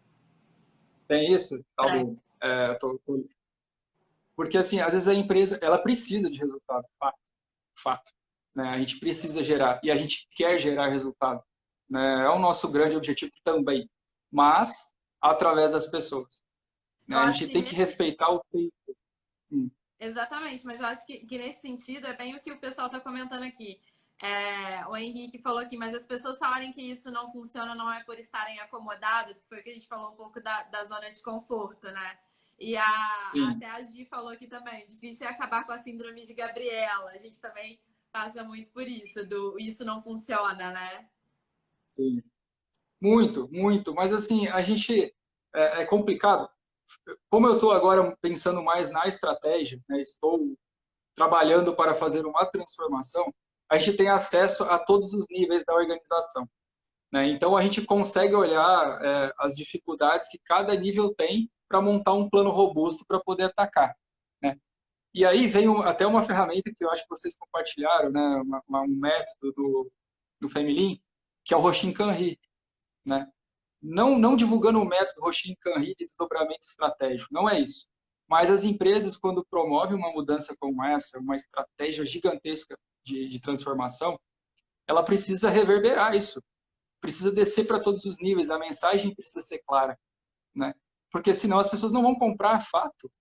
tem isso, tal É. do, porque, assim, às vezes a empresa, ela precisa de resultado, fato, fato, né? A gente precisa gerar, e a gente quer gerar resultado, né? É o nosso grande objetivo também, mas através das pessoas, Eu né? A acho gente que tem que nesse. respeitar o tempo. Exatamente, mas eu acho que nesse sentido é bem o que o pessoal está comentando aqui. O Henrique falou aqui, mas as pessoas falarem que isso não funciona não é por estarem acomodadas, que foi o que a gente falou um pouco da zona de conforto, né? E Sim, até a Gi falou aqui também, difícil é acabar com a síndrome de Gabriela. A gente também passa muito por isso, do isso não funciona, né? sim. Muito, muito. Mas, assim, a gente, é complicado. Como eu estou agora pensando mais na estratégia, né? Estou trabalhando para fazer uma transformação, a gente tem acesso a todos os níveis da organização. Né? Então, a gente consegue olhar as dificuldades que cada nível tem para montar um plano robusto para poder atacar. Né? E aí vem até uma ferramenta que eu acho que vocês compartilharam, né? Um método do Femilin, que é o Roshin Kanri. Né? Não divulgando o método Roshin Kanri de desdobramento estratégico, não é isso. Mas as empresas, quando promovem uma mudança como essa, uma estratégia gigantesca de transformação, ela precisa reverberar isso, precisa descer para todos os níveis, a mensagem precisa ser clara, né? Porque senão as pessoas não vão comprar fato,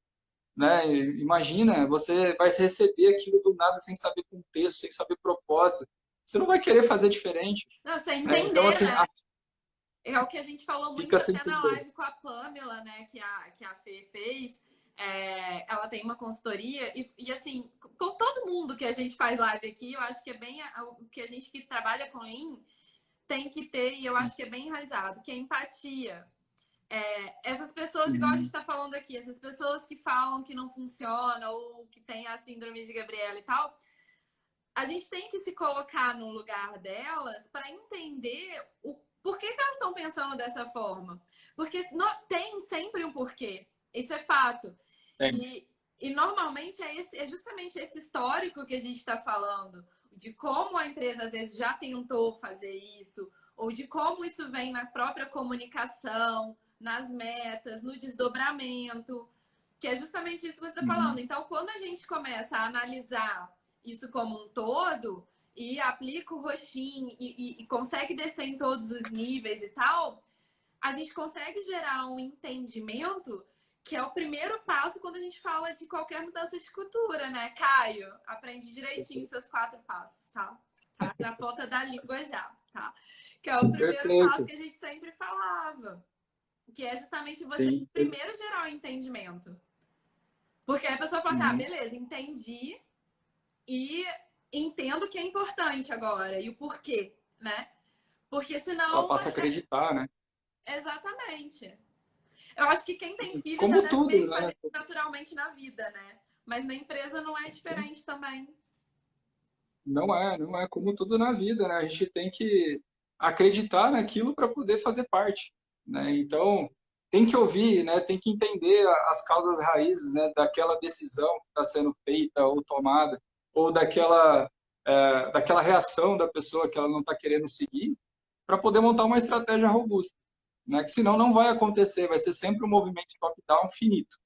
né? Imagina, você vai receber aquilo do nada sem saber contexto, sem saber propósito, você não vai querer fazer diferente, Não, você né? Então, entender, assim, né? É o que a gente falou muito fica sem até na entender. live com a Pamela, né? Que a Fê fez. Ela tem uma consultoria e assim, com todo mundo que a gente faz live aqui, eu acho que é bem o que a gente que trabalha com Lean tem que ter, e eu Sim. acho que é bem enraizado, que é empatia. Essas pessoas, igual a gente Uhum. está falando aqui, essas pessoas que falam que não funciona ou que tem a síndrome de Gabriela e tal, a gente tem que se colocar no lugar delas para entender o porquê que elas estão pensando dessa forma. Porque tem sempre um porquê. Isso é fato. Tem. E normalmente é justamente esse histórico que a gente está falando, de como a empresa às vezes já tentou fazer isso, ou de como isso vem na própria comunicação, nas metas, no desdobramento, que é justamente isso que você está falando. Uhum. Então, quando a gente começa a analisar isso como um todo e aplica o roxinho e consegue descer em todos os níveis e tal, a gente consegue gerar um entendimento que é o primeiro passo quando a gente fala de qualquer mudança de cultura, né? Caio, aprendi direitinho seus 4 passos, tá? Tá na ponta da língua já, tá? Que é o primeiro passo Perfeito. que a gente sempre falava, que é justamente você Sim. primeiro gerar o entendimento. Porque aí a pessoa fala assim, ah, Uhum. beleza, entendi, e entendo que é importante agora e o porquê, né? Porque Ela senão, passa a acreditar, né? exatamente. Eu acho que quem tem filho já Como deve tudo, meio que né? fazer naturalmente na vida, né? Mas na empresa não é Sim. diferente também. Não é como tudo na vida, né? A gente tem que acreditar naquilo para poder fazer parte, né? Então, tem que ouvir, né? Tem que entender as causas raízes, né? Daquela decisão que está sendo feita ou tomada, ou daquela reação da pessoa que ela não está querendo seguir, para poder montar uma estratégia robusta, né? Que senão não vai acontecer, vai ser sempre um movimento top-down finito.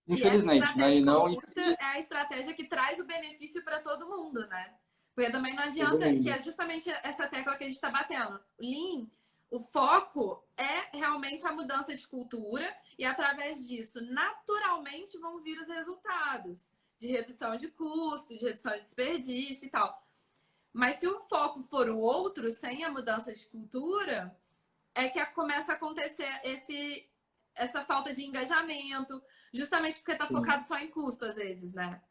E essa infelizmente, né? E estratégia não robusta inserir é a estratégia que traz o benefício para todo mundo, né? Porque também não todo adianta, que mundo. é justamente essa tecla que a gente está batendo. Lean, o foco é realmente a mudança de cultura e através disso, naturalmente, vão vir os resultados de redução de custo, de redução de desperdício e tal. Mas se o foco for o outro, sem a mudança de cultura, é que começa a acontecer essa falta de engajamento, justamente porque está Sim, focado só em custo, às vezes, né?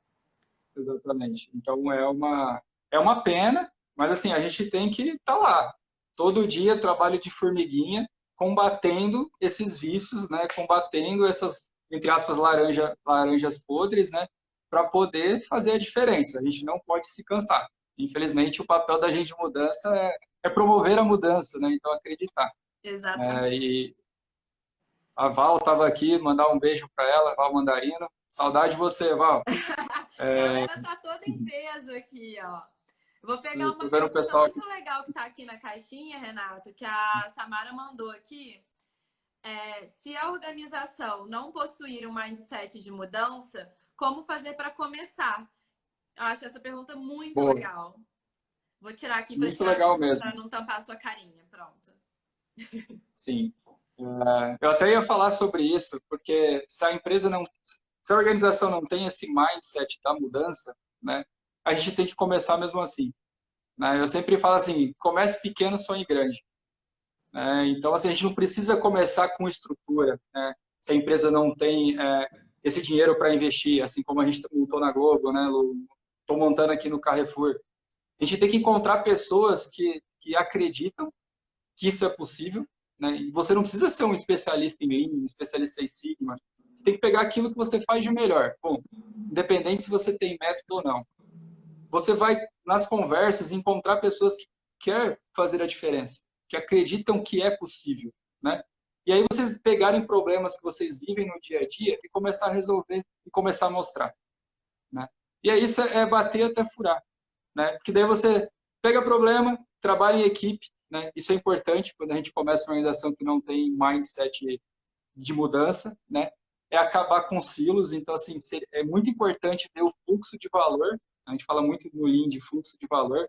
exatamente. Então é uma pena, mas assim, a gente tem que estar lá. Todo dia trabalho de formiguinha, combatendo esses vícios, né? Combatendo essas, entre aspas, laranjas podres, né? Para poder fazer a diferença. A gente não pode se cansar. Infelizmente, o papel da gente de mudança é promover a mudança, né? Então, acreditar. Exatamente. E a Val estava aqui, mandar um beijo para ela, Val Mandarino. Saudade de você, Val. Galera tá toda em peso aqui, ó. Vou pegar uma Tô vendo o pergunta pessoal muito aqui. legal que tá aqui na caixinha, Renato, que a Samara mandou aqui. Se a organização não possuir um mindset de mudança, como fazer para começar? Acho essa pergunta muito Boa, legal. Vou tirar aqui muito legal para mesmo. não tampar a sua carinha. Pronto. Sim. Eu até ia falar sobre isso, porque se a organização não tem esse mindset da mudança, né, a gente tem que começar mesmo assim. Né? Eu sempre falo assim, comece pequeno, sonhe grande. Né? Então, assim, a gente não precisa começar com estrutura, né? Se a empresa não tem esse dinheiro para investir, assim como a gente montou na Globo, né, estou montando aqui no Carrefour. A gente tem que encontrar pessoas que acreditam que isso é possível, né? E você não precisa ser um especialista em Lean, um especialista em Sigma. Você tem que pegar aquilo que você faz de melhor. Bom, independente se você tem método ou não. Você vai, nas conversas, encontrar pessoas que querem fazer a diferença, que acreditam que é possível, né? E aí vocês pegarem problemas que vocês vivem no dia a dia e começar a resolver e começar a mostrar, né? E aí isso é bater até furar, né? Porque daí você pega problema, trabalha em equipe, né? Isso é importante quando a gente começa uma organização que não tem mindset de mudança, né? É acabar com silos. Então, assim, é muito importante ter o fluxo de valor. A gente fala muito no Lean de fluxo de valor,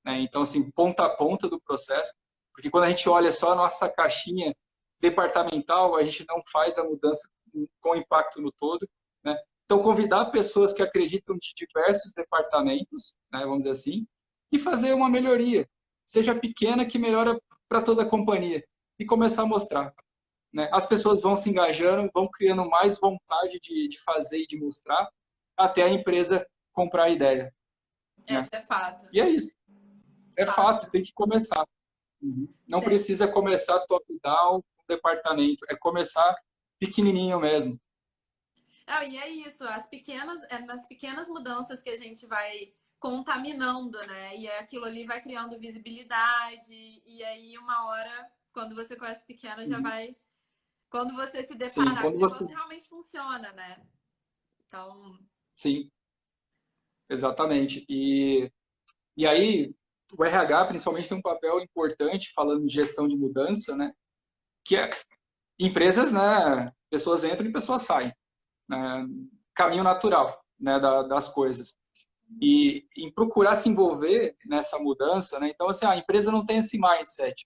né? Então, assim, ponta a ponta do processo. Porque quando a gente olha só a nossa caixinha departamental, a gente não faz a mudança com impacto no todo, né? Então, convidar pessoas que acreditam de diversos departamentos, né, vamos dizer assim, e fazer uma melhoria, seja pequena, que melhora para toda a companhia, e começar a mostrar. Né? As pessoas vão se engajando, vão criando mais vontade de fazer e de mostrar, até a empresa comprar a ideia. Né? Esse é fato. E é isso. É Fato. fato, tem que começar. Não É. precisa começar top-down com departamento, é começar pequenininho mesmo. Não, e é isso, nas pequenas mudanças que a gente vai contaminando, né? E aquilo ali vai criando visibilidade, e aí uma hora, quando você conhece pequena, já Uhum. vai. Quando você se Sim, deparar que quando o você. negócio realmente funciona, né? Então, Sim, exatamente. E aí, o RH, principalmente, tem um papel importante, falando de gestão de mudança, né? Que é empresas, né? Pessoas entram e pessoas saem. Né? Caminho natural, né? Das coisas. E em procurar se envolver nessa mudança, né? Então, assim, a empresa não tem esse mindset,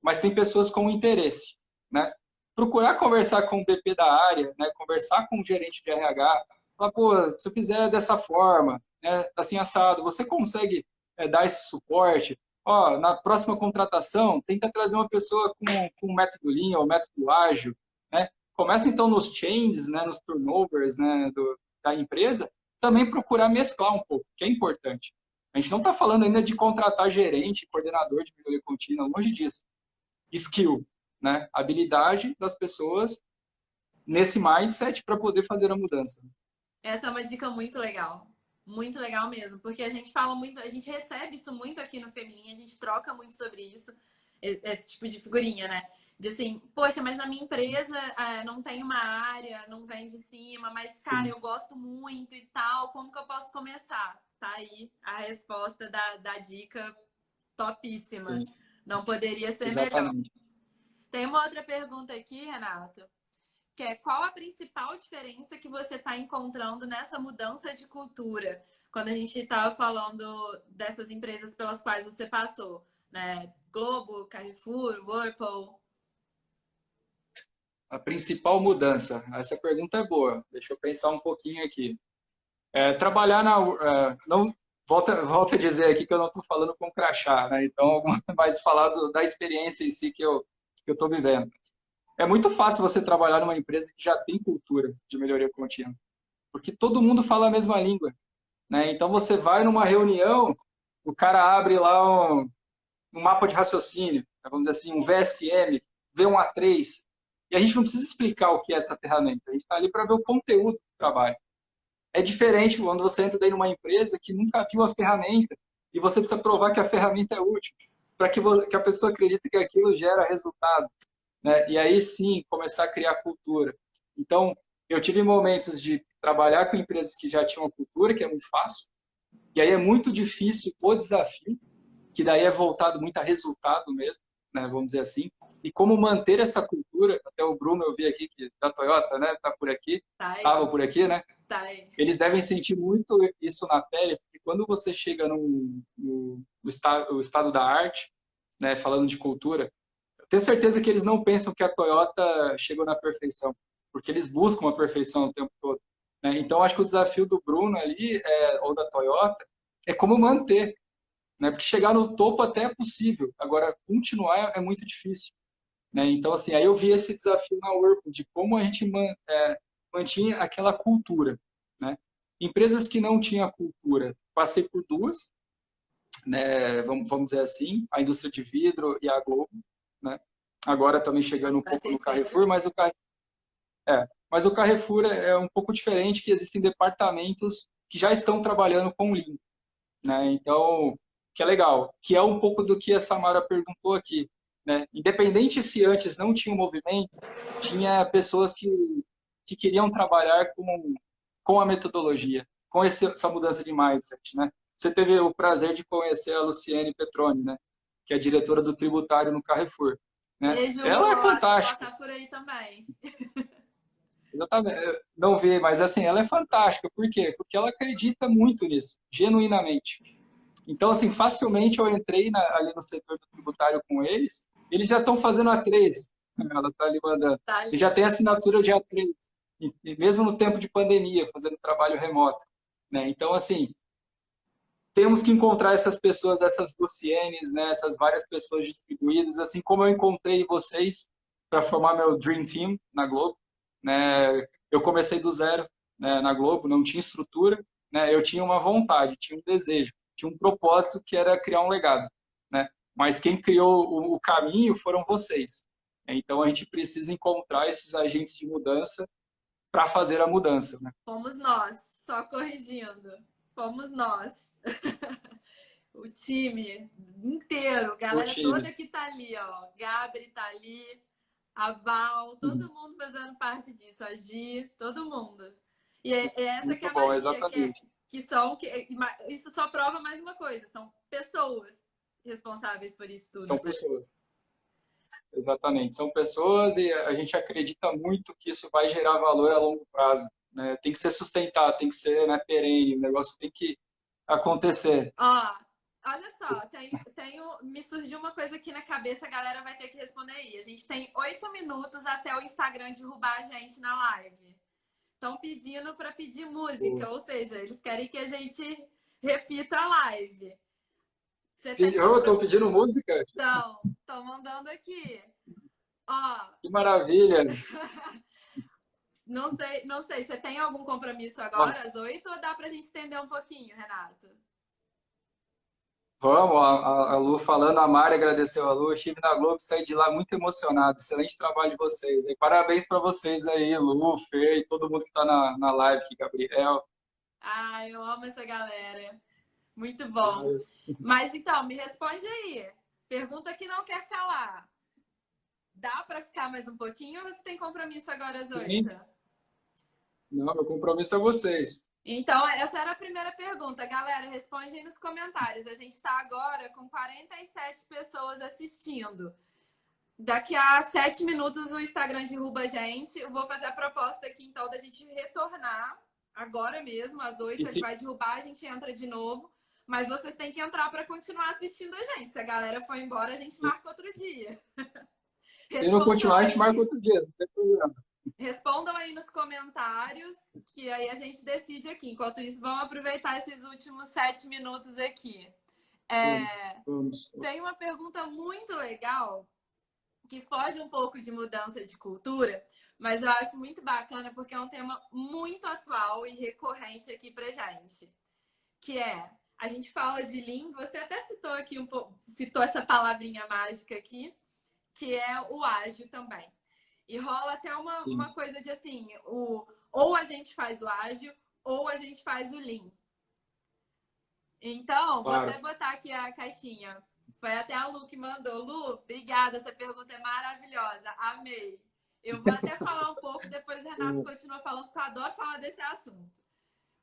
mas tem pessoas com interesse, né? Procurar conversar com o BP da área, né? Conversar com o gerente de RH, falar, pô, se eu fizer dessa forma, né? Assim, assado, você consegue dar esse suporte? Ó, na próxima contratação, tenta trazer uma pessoa com método Lean ou método ágil, né? Começa, então, nos changes, né? Nos turnovers, né? Da empresa, também procurar mesclar um pouco, que é importante. A gente não está falando ainda de contratar gerente, coordenador de melhoria contínua, longe disso. Skill, né? Habilidade das pessoas nesse mindset para poder fazer a mudança. essa é uma dica muito legal. Muito legal mesmo, porque a gente fala muito, a gente recebe isso muito aqui no Femininha, a gente troca muito sobre isso, esse tipo de figurinha, né? De assim, poxa, mas na minha empresa não tem uma área, não vem de cima, mas, cara, Sim, eu gosto muito e tal, como que eu posso começar? Tá aí a resposta da dica topíssima. sim, Não poderia ser melhor. exatamente. Tem uma outra pergunta aqui, Renato, que é qual a principal diferença que você está encontrando nessa mudança de cultura? Quando a gente estava falando dessas empresas pelas quais você passou, né? Globo, Carrefour, Whirlpool. A principal mudança? Essa pergunta é boa. Deixa eu pensar um pouquinho aqui. Trabalhar não, volta a dizer aqui que eu não estou falando com crachá, né? Então, mas falar da experiência em si que eu estou vivendo. É muito fácil você trabalhar numa empresa que já tem cultura de melhoria contínua, porque todo mundo fala a mesma língua, né? Então, você vai numa reunião, o cara abre lá um mapa de raciocínio, vamos dizer assim, um VSM, V1A3, e a gente não precisa explicar o que é essa ferramenta, a gente está ali para ver o conteúdo do trabalho. É diferente quando você entra daí numa empresa que nunca viu a ferramenta e você precisa provar que a ferramenta é útil, para que a pessoa acredite que aquilo gera resultado, né? E aí sim começar a criar cultura. Então, eu tive momentos de trabalhar com empresas que já tinham a cultura, que é muito fácil, e aí é muito difícil o desafio, que daí é voltado muito a resultado mesmo, né? Vamos dizer assim. E como manter essa cultura, até o Bruno eu vi aqui que da Toyota, né, tá por aqui, Tá aí, estava por aqui, né? tá aí. Eles devem sentir muito isso na pele, porque quando você chega no estado da arte, né, falando de cultura, eu tenho certeza que eles não pensam que a Toyota chegou na perfeição, porque eles buscam a perfeição o tempo todo, né? Então, acho que o desafio do Bruno ali, ou da Toyota, é como manter, né? Porque chegar no topo até é possível, agora continuar é muito difícil, né? Então, assim, aí eu vi esse desafio na Whirlpool, de como a gente mantinha aquela cultura, né? Empresas que não tinham cultura, passei por duas, né? Vamos dizer assim, a indústria de vidro e a Globo, né? Agora também chegando um Pra pouco no terceira. Carrefour, mas o Carrefour é um pouco diferente, que existem departamentos que já estão trabalhando com Lean, né? Então, que é legal, que é um pouco do que a Samara perguntou aqui, né? Independente se antes não tinha um movimento, tinha pessoas que queriam trabalhar com a metodologia, com essa mudança de mindset, né? Você teve o prazer de conhecer a Luciene Petroni, né? Que é diretora do tributário no Carrefour, né? Beijo, Lu. Ela é Acho que ela fantástica. tá por aí também. Exatamente. Não vi, mas assim, ela é fantástica. Por quê? Porque ela acredita muito nisso, genuinamente. Então, assim, facilmente eu entrei ali no setor do tributário com eles, eles já estão fazendo A3, ela está ali mandando, Tá e já ali. tem assinatura de A3, e mesmo no tempo de pandemia, fazendo trabalho remoto, né? Então, assim, temos que encontrar essas pessoas, essas Lucienes, né? Essas várias pessoas distribuídas, assim como eu encontrei vocês para formar meu Dream Team na Globo, né? Eu comecei do zero, né, na Globo, não tinha estrutura, né? Eu tinha uma vontade, tinha um desejo, tinha um propósito que era criar um legado, né? Mas quem criou o caminho foram vocês. Então a gente precisa encontrar esses agentes de mudança para fazer a mudança, né? Fomos nós, só corrigindo. Fomos nós. O time inteiro, O galera time. toda que tá ali, ó. Gabri tá ali, a Val, todo mundo fazendo parte disso, a Gi, todo mundo. E é essa que é Muito a bom, magia, exatamente. que são. Isso só prova mais uma coisa: são pessoas responsáveis por isso São tudo. pessoas. Exatamente. São pessoas e a gente acredita muito que isso vai gerar valor a longo prazo, né? Tem que ser sustentado, tem que ser, né, perene, o negócio tem que acontecer. Ó, olha só, me surgiu uma coisa aqui na cabeça, a galera vai ter que responder aí. A gente tem 8 minutos até o Instagram derrubar a gente na live. Estão pedindo para pedir música, ou seja, eles querem que a gente repita a live. Você tem Eu estou pedindo música? compromisso? Estão mandando aqui. Ó, Que maravilha! não sei, você tem algum compromisso Ó, agora às 8 ou dá pra gente estender um pouquinho, Renato? vamos, a Lu falando, a Mari agradeceu a Lu, eu estive na Globo, saí de lá muito emocionado, excelente trabalho de vocês. E parabéns para vocês aí, Lu, Fê e todo mundo que está na live aqui, Gabriel. Ai, eu amo essa galera. Muito bom. Mas então, me responde aí. Pergunta que não quer calar. Dá para ficar mais um pouquinho ou você tem compromisso agora às 8? Sim, não, meu compromisso é vocês. Então, essa era a primeira pergunta. Galera, responde aí nos comentários. A gente está agora com 47 pessoas assistindo. Daqui a 7 minutos o Instagram derruba a gente. Eu vou fazer a proposta aqui, então, da gente retornar agora mesmo, às 8. Ele vai derrubar, a gente entra de novo. Mas vocês têm que entrar para continuar assistindo a gente. Se a galera for embora, a gente marca outro dia. Se não Respondam continuar, a gente marca aí, outro dia, não tem problema. respondam aí nos comentários, que aí a gente decide aqui. Enquanto isso, vamos aproveitar esses últimos 7 minutos aqui. Vamos. Tem uma pergunta muito legal que foge um pouco de mudança de cultura, mas eu acho muito bacana porque é um tema muito atual e recorrente aqui pra gente, que é, a gente fala de Lean, você até citou aqui um pouco, citou essa palavrinha mágica aqui, que é o ágil também. E rola até uma coisa de assim, ou a gente faz o ágil, ou a gente faz o Lean. Então, vou até botar aqui a caixinha. Foi até a Lu que mandou. Lu, obrigada, essa pergunta é maravilhosa. Amei. Eu vou até falar um pouco, depois o Renato continua falando, porque eu adoro falar desse assunto.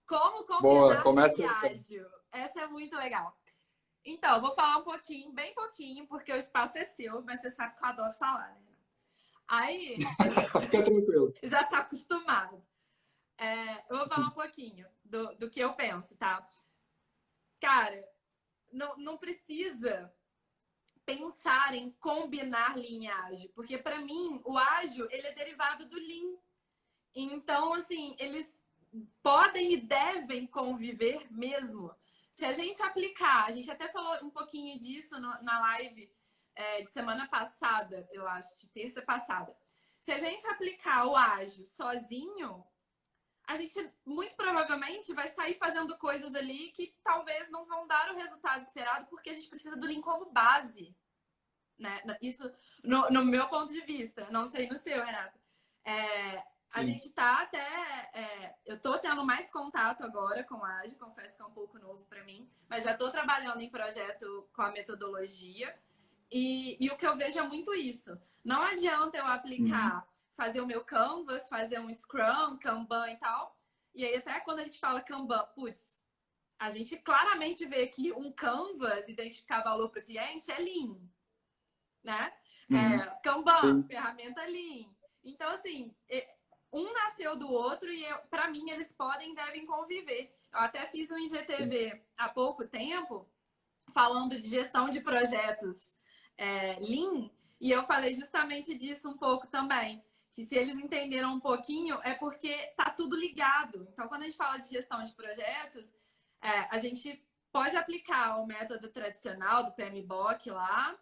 Como combinar Lean e ágil? Essa é muito legal. Então, vou falar um pouquinho, bem pouquinho, porque o espaço é seu, mas você sabe que eu adoro falar, né? Aí, fica tranquilo. Já tá acostumado. Eu vou falar um pouquinho do que eu penso, tá? Cara, não precisa pensar em combinar Lean e ágil, porque para mim o ágil ele é derivado do Lean. Então, assim, eles podem e devem conviver mesmo. Se a gente aplicar, a gente até falou um pouquinho disso na live de semana passada, eu acho, de terça passada. Se a gente aplicar o ágil sozinho, a gente muito provavelmente vai sair fazendo coisas ali que talvez não vão dar o resultado esperado, porque a gente precisa do Lean como base. Né? Isso no meu ponto de vista, não sei no seu, Renato. A gente tá até. Eu tô tendo mais contato agora com a Ágil, confesso que é um pouco novo para mim, mas já tô trabalhando em projeto com a metodologia. E o que eu vejo é muito isso. Não adianta eu aplicar, fazer o meu Canvas, fazer um Scrum, Kanban e tal. E aí, até quando a gente fala Kanban, putz, a gente claramente vê que um Canvas, identificar valor para o cliente, é Lean. Né? Kanban, ferramenta Lean. Então, assim, um nasceu do outro e, para mim, eles podem e devem conviver. Eu até fiz um IGTV há pouco tempo falando de gestão de projetos Lean, e eu falei justamente disso um pouco também, que se eles entenderam um pouquinho é porque tá tudo ligado. Então, quando a gente fala de gestão de projetos, a gente pode aplicar o método tradicional do PMBOK lá,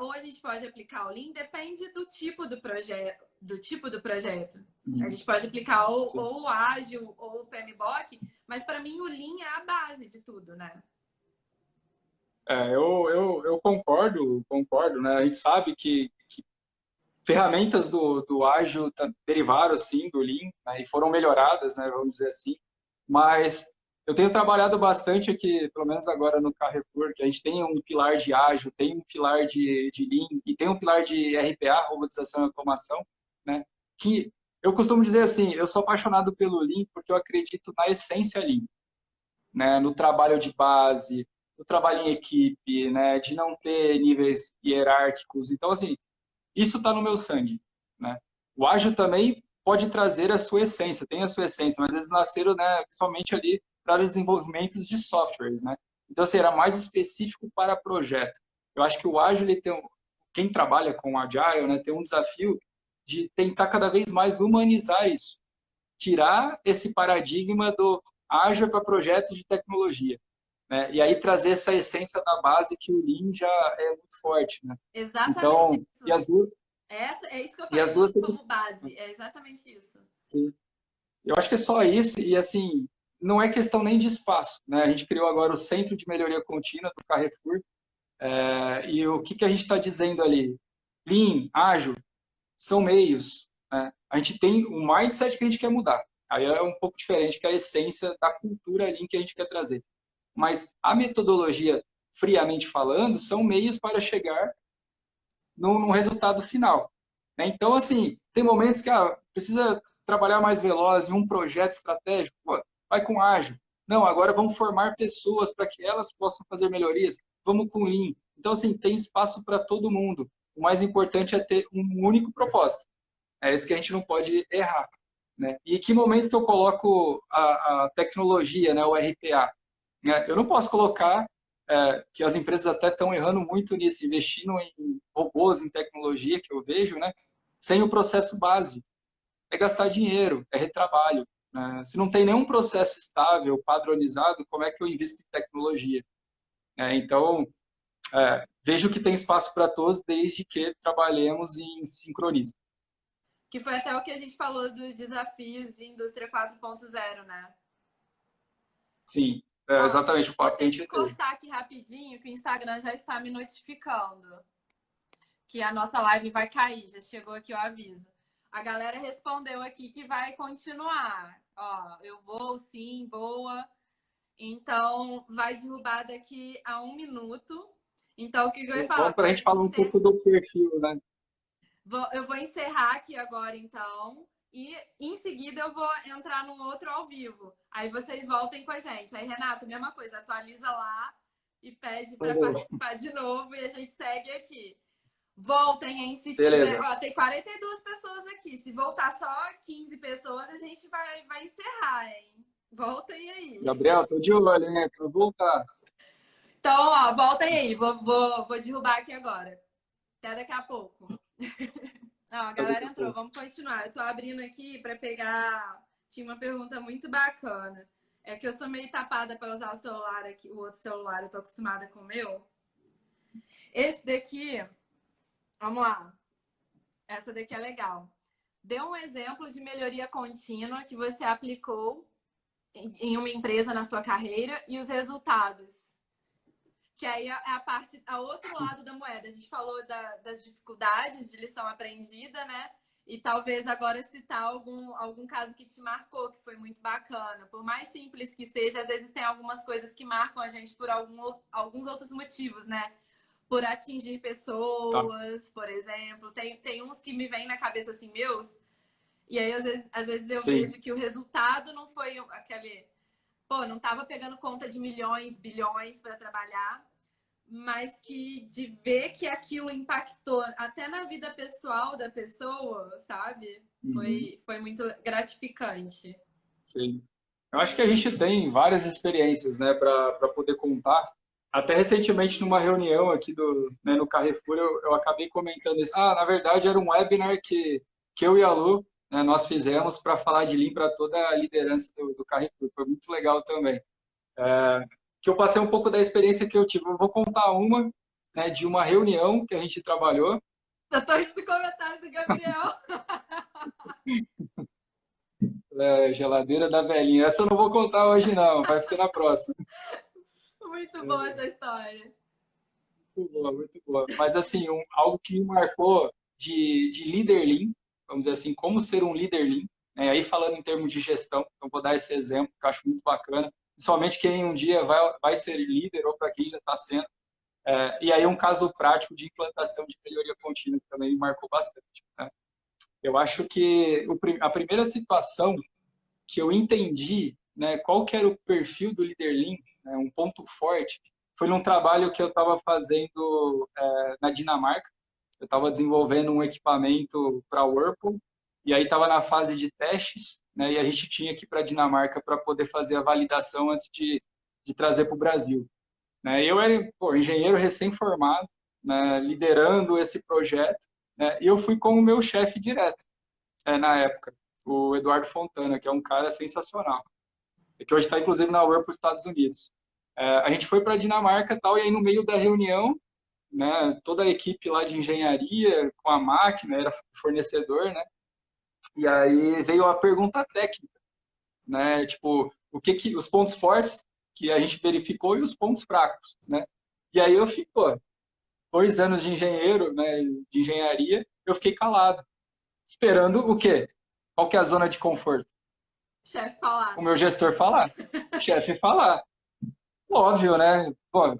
ou a gente pode aplicar o Lean, depende do tipo do projeto. A gente pode aplicar ou o Ágil ou o PMBOK, mas para mim o Lean é a base de tudo, né? Eu concordo, né? A gente sabe que ferramentas do Ágil derivaram, assim, do Lean, né? E foram melhoradas, né? Vamos dizer assim. Mas eu tenho trabalhado bastante aqui, pelo menos agora no Carrefour, que a gente tem um pilar de ágil, tem um pilar de Lean e tem um pilar de RPA, robotização e automação, né? Que eu costumo dizer assim, eu sou apaixonado pelo Lean porque eu acredito na essência Lean, né? No trabalho de base, no trabalho em equipe, né? De não ter níveis hierárquicos. Então, assim, isso está no meu sangue, né? O ágil também pode trazer a sua essência, tem a sua essência, mas eles nasceram, né, somente ali para desenvolvimentos de softwares, né? Então, assim, era mais específico para projeto. Eu acho que o ágil, ele tem quem trabalha com o Agile, né, tem um desafio de tentar cada vez mais humanizar isso, tirar esse paradigma do ágil para projetos de tecnologia, né? E aí trazer essa essência da base que o Lean já é muito forte, né? Exatamente Então, isso. e as duas, É isso que eu e as falei duas como base. É exatamente isso. sim. Eu acho que é só isso, e assim, não é questão nem de espaço, né? A gente criou agora o Centro de Melhoria Contínua do Carrefour, e o que, que a gente está dizendo ali? Lean, ágil, são meios, né? A gente tem o mindset que a gente quer mudar. Aí é um pouco diferente que a essência da cultura Lean que a gente quer trazer. Mas a metodologia, friamente falando, são meios para chegar num resultado final, né? Então, assim, tem momentos que precisa trabalhar mais veloz em um projeto estratégico, pô, vai com ágil. Não, agora vamos formar pessoas para que elas possam fazer melhorias. Vamos com Lean. Então, assim, tem espaço para todo mundo. o mais importante é ter um único propósito. É isso que a gente não pode errar, né? E que momento que eu coloco a tecnologia, né, o RPA? Né? Eu não posso colocar, que as empresas até estão errando muito nisso, investindo em robôs, em tecnologia, que eu vejo, né, sem o processo base. É gastar dinheiro, é retrabalho. Né? Se não tem nenhum processo estável, padronizado, como é que eu invisto em tecnologia? Então, vejo que tem espaço para todos, desde que trabalhemos em sincronismo. Que foi até o que a gente falou dos desafios de indústria 4.0, né? Sim, Ó, exatamente o vou papo que a ter que gente teve. cortar aqui rapidinho, que o Instagram já está me notificando que a nossa live vai cair. Já chegou aqui o aviso. A galera respondeu aqui que vai continuar. Ó, eu vou sim, boa. Então, vai derrubar daqui a 1 minuto. Então, o que eu ia falar? Vamos para a gente falar um pouco do perfil, né? Eu vou encerrar aqui agora, então. E em seguida eu vou entrar num outro ao vivo. Aí vocês voltem com a gente. Aí, Renato, mesma coisa, atualiza lá e pede para participar de novo e a gente segue aqui. Voltem, hein? Se tiver. Beleza. Ó, tem 42 pessoas aqui. Se voltar só 15 pessoas, a gente vai encerrar, hein? Voltem aí. Gabriel, tô de olho, hein? Para voltar. Então, ó, voltem aí. Vou derrubar aqui agora. Até daqui a pouco. Não, a galera entrou. Vamos continuar. Eu tô abrindo aqui para pegar. Tinha uma pergunta muito bacana. É que eu sou meio tapada para usar o celular aqui, o outro celular. Eu tô acostumada com o meu. Esse daqui, vamos lá. Essa daqui é legal. Dê um exemplo de melhoria contínua que você aplicou em uma empresa na sua carreira e os resultados. Que aí é a parte, a outro lado da moeda. A gente falou das dificuldades de lição aprendida, né? E talvez agora citar algum caso que te marcou, que foi muito bacana. Por mais simples que seja, às vezes tem algumas coisas que marcam a gente por alguns outros motivos, né? Por atingir pessoas, por exemplo. Tem uns que me vêm na cabeça assim, meus. E aí, às vezes eu vejo que o resultado não foi aquele... Pô, não tava pegando conta de milhões, bilhões para trabalhar, mas que de ver que aquilo impactou até na vida pessoal da pessoa, sabe? Foi muito gratificante. Sim. Eu acho que a gente tem várias experiências, né, para poder contar. Até recentemente, numa reunião aqui né, no Carrefour, eu acabei comentando isso. Na verdade, era um webinar que eu e a Lu, né, nós fizemos para falar de Lean para toda a liderança do Carrefour. Foi muito legal também. Que eu passei um pouco da experiência que eu tive. Eu vou contar uma, né, de uma reunião que a gente trabalhou. Eu tô rindo do comentário do Gabriel. Geladeira da velhinha. Essa eu não vou contar hoje, não. Vai ser na próxima. Muito boa essa história. Muito boa, muito boa. Mas, assim, algo que me marcou de líder Lean, vamos dizer assim, como ser um líder Lean, né? Aí falando em termos de gestão, então vou dar esse exemplo, que eu acho muito bacana, principalmente quem um dia vai ser líder ou para quem já está sendo. E aí um caso prático de implantação de melhoria contínua, que também me marcou bastante. Né? Eu acho que a primeira situação que eu entendi, né, qual que era o perfil do líder Lean, né, um ponto forte, foi num trabalho que eu estava fazendo na Dinamarca. Eu estava desenvolvendo um equipamento para a Whirlpool, e aí estava na fase de testes, né, e a gente tinha que ir para a Dinamarca para poder fazer a validação antes de trazer para o Brasil. Né? Eu era engenheiro recém-formado, né, liderando esse projeto, né, e eu fui com o meu chefe direto, na época, o Eduardo Fontana, que é um cara sensacional, que hoje está inclusive na Whirlpool dos Estados Unidos. A gente foi para a Dinamarca e tal, e aí no meio da reunião, né, toda a equipe lá de engenharia, com a máquina, era fornecedor, né, e aí veio a pergunta técnica, né, tipo, os pontos fortes que a gente verificou e os pontos fracos, né, e aí eu fiquei, 2 anos de engenheiro, né, de engenharia, eu fiquei calado, esperando o quê? Qual que é a zona de conforto? Chefe falar, O né? meu gestor falar, o chefe falar. Óbvio, né? Pô,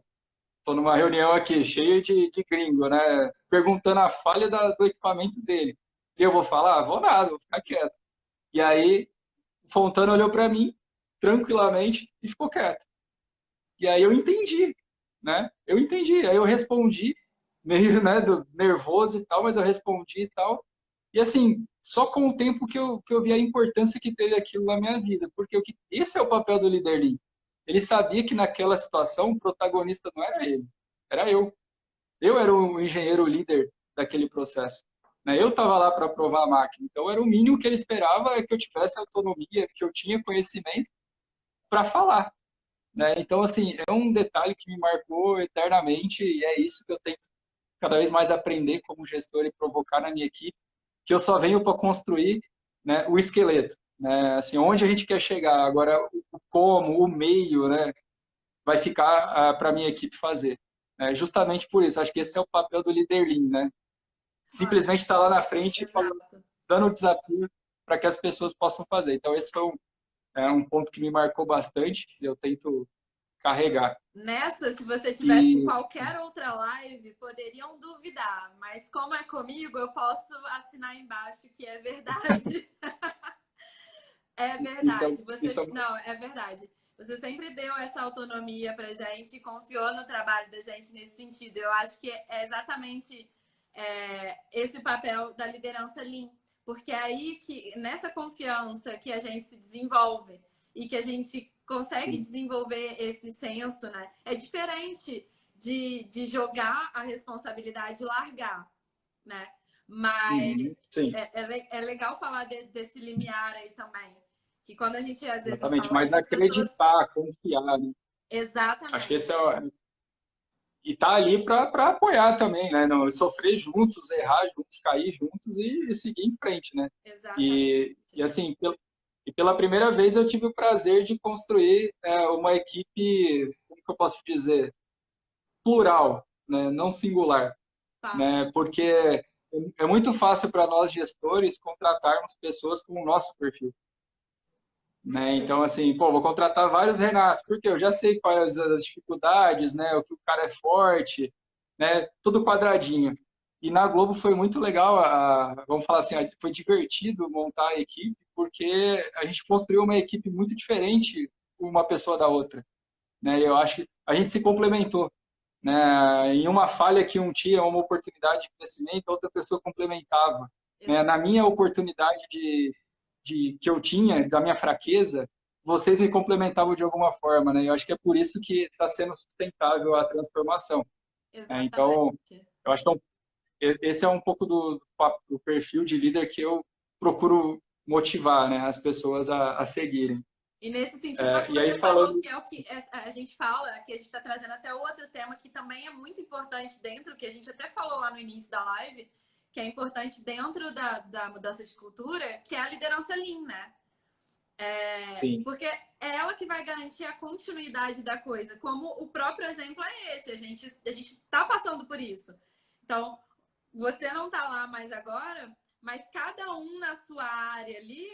tô numa reunião aqui, cheia de gringo, né? Perguntando a falha do equipamento dele. E eu vou falar? Vou nada, vou ficar quieto. E aí, o Fontana olhou para mim, tranquilamente, e ficou quieto. E aí eu entendi, né? Eu entendi. Aí eu respondi, meio, né, nervoso e tal, mas eu respondi e tal. E assim, só com o tempo que eu vi a importância que teve aquilo na minha vida, porque esse é o papel do líder Lean. Ele sabia que naquela situação o protagonista não era ele, era eu. Eu era o engenheiro líder daquele processo. Né? Eu estava lá para provar a máquina, então era o mínimo que ele esperava é que eu tivesse autonomia, que eu tinha conhecimento para falar. Né? Então, assim, é um detalhe que me marcou eternamente e é isso que eu tento cada vez mais aprender como gestor e provocar na minha equipe, que eu só venho para construir, né, o esqueleto, né, assim, onde a gente quer chegar. Agora, o como, o meio, né, vai ficar para a minha equipe fazer. Justamente por isso, acho que esse é o papel do líder Lean, né? Olha, Simplesmente estar lá na frente falando, exato. dando o desafio para que as pessoas possam fazer. Então, esse foi um ponto que me marcou bastante e eu tento carregar. Nessa, se você tivesse em E, qualquer outra live, poderiam duvidar, mas como é comigo, eu posso assinar embaixo que é verdade. É isso é, verdade. isso é, Não, é verdade. Você sempre deu essa autonomia pra gente, confiou no trabalho da gente nesse sentido. Eu acho que é exatamente esse o papel da liderança Lean. Porque é aí que, nessa confiança que a gente se desenvolve e que a gente consegue sim. desenvolver esse senso, né? É diferente de jogar a responsabilidade e largar, né? Mas Uhum, sim, é legal falar desse limiar aí também. Que quando a gente às vezes exatamente. fala Mas isso, as pessoas. acreditar, confiar, né? Acho que Exatamente, esse é o, e tá ali para apoiar também, né? Não, sofrer juntos, errar juntos, cair juntos e seguir em frente, né? E exatamente. assim, e pela primeira vez eu tive o prazer de construir uma equipe, como que eu posso dizer, plural, né? Não singular, Fala. né? Porque é muito fácil para nós gestores contratarmos pessoas com o nosso perfil. Né? Então, assim, pô, vou contratar vários Renatos, porque eu já sei quais as dificuldades, né? O que o cara é forte, né? Tudo quadradinho. E na Globo foi muito legal, vamos falar assim, foi divertido montar a equipe, porque a gente construiu uma equipe muito diferente uma pessoa da outra, né? Eu acho que a gente se complementou, né? Em uma falha que um tinha, uma oportunidade de crescimento, a outra pessoa complementava, né? Na minha oportunidade que eu tinha, da minha fraqueza, vocês me complementavam de alguma forma, né? Eu acho que é por isso que está sendo sustentável a transformação. Né? Então, Exatamente. eu acho que esse é um pouco do perfil de líder que eu procuro motivar, né, as pessoas a seguirem. E nesse sentido é o que E aí você falou, falando, que é o que a gente fala, que a gente está trazendo até outro tema que também é muito importante dentro, que a gente até falou lá no início da live, que é importante dentro da mudança de cultura, que é a liderança Lean, né? sim, Porque é ela que vai garantir a continuidade da coisa, como o próprio exemplo é esse, a gente está passando por isso. Então, você não está lá mais agora, mas cada um na sua área ali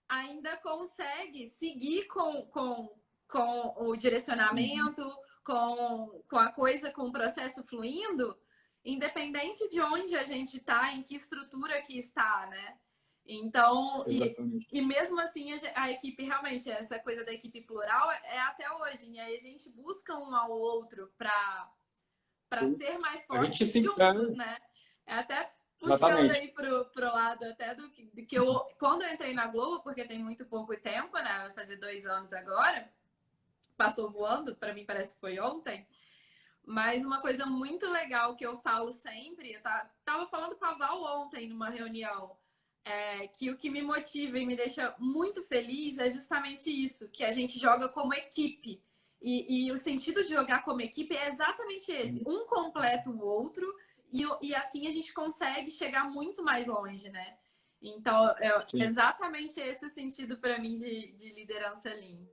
ainda consegue seguir com o uhum, direcionamento, com a coisa, com o processo fluindo, independente de onde a gente está, em que estrutura que está, né? Então, exatamente. e mesmo assim, a equipe, realmente, essa coisa da equipe plural é até hoje, né? E a gente busca um ao outro para Sim. ser mais A gente fortes se, juntos, né? É até puxando exatamente. aí pro lado até do que eu quando eu entrei na Globo, porque tem muito pouco tempo, né? Vai fazer 2 anos agora, passou voando, para mim parece que foi ontem. Mas uma coisa muito legal que eu falo sempre, tava falando com a Val ontem numa reunião, que o que me motiva e me deixa muito feliz é justamente isso, que a gente joga como equipe. E o sentido de jogar como equipe é exatamente esse. Sim, Um completa o outro e assim a gente consegue chegar muito mais longe, né? Então, é sim. exatamente esse o sentido para mim de liderança Lean.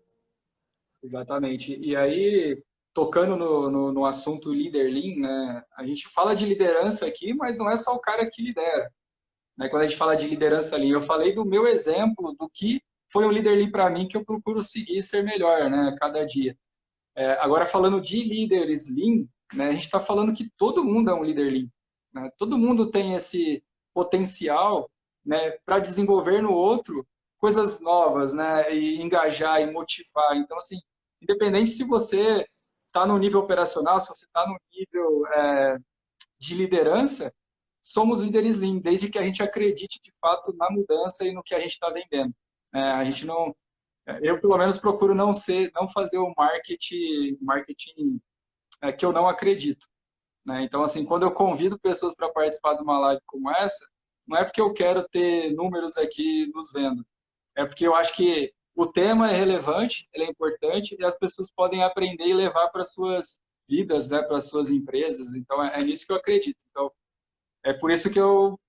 Exatamente. E aí, tocando no assunto líder lean, né, a gente fala de liderança aqui, mas não é só o cara que lidera. Né? Quando a gente fala de liderança lean, eu falei do meu exemplo, do que foi um líder lean para mim, que eu procuro seguir e ser melhor, né, cada dia. Agora, falando de líderes lean, né, a gente está falando que todo mundo é um líder lean. Né? Todo mundo tem esse potencial, né, para desenvolver no outro coisas novas, né, e engajar e motivar. Então, assim, independente se você está no nível operacional, se você está no nível de liderança, somos líderes Lean, desde que a gente acredite de fato na mudança e no que a gente está vendendo. A gente não, eu pelo menos procuro não fazer o marketing que eu não acredito. Né? Então, assim, quando eu convido pessoas para participar de uma live como essa, não é porque eu quero ter números aqui nos vendo, é porque eu acho que o tema é relevante, ele é importante e as pessoas podem aprender e levar para suas vidas, né, para suas empresas. Então, é nisso que eu acredito. Então, é por isso que eu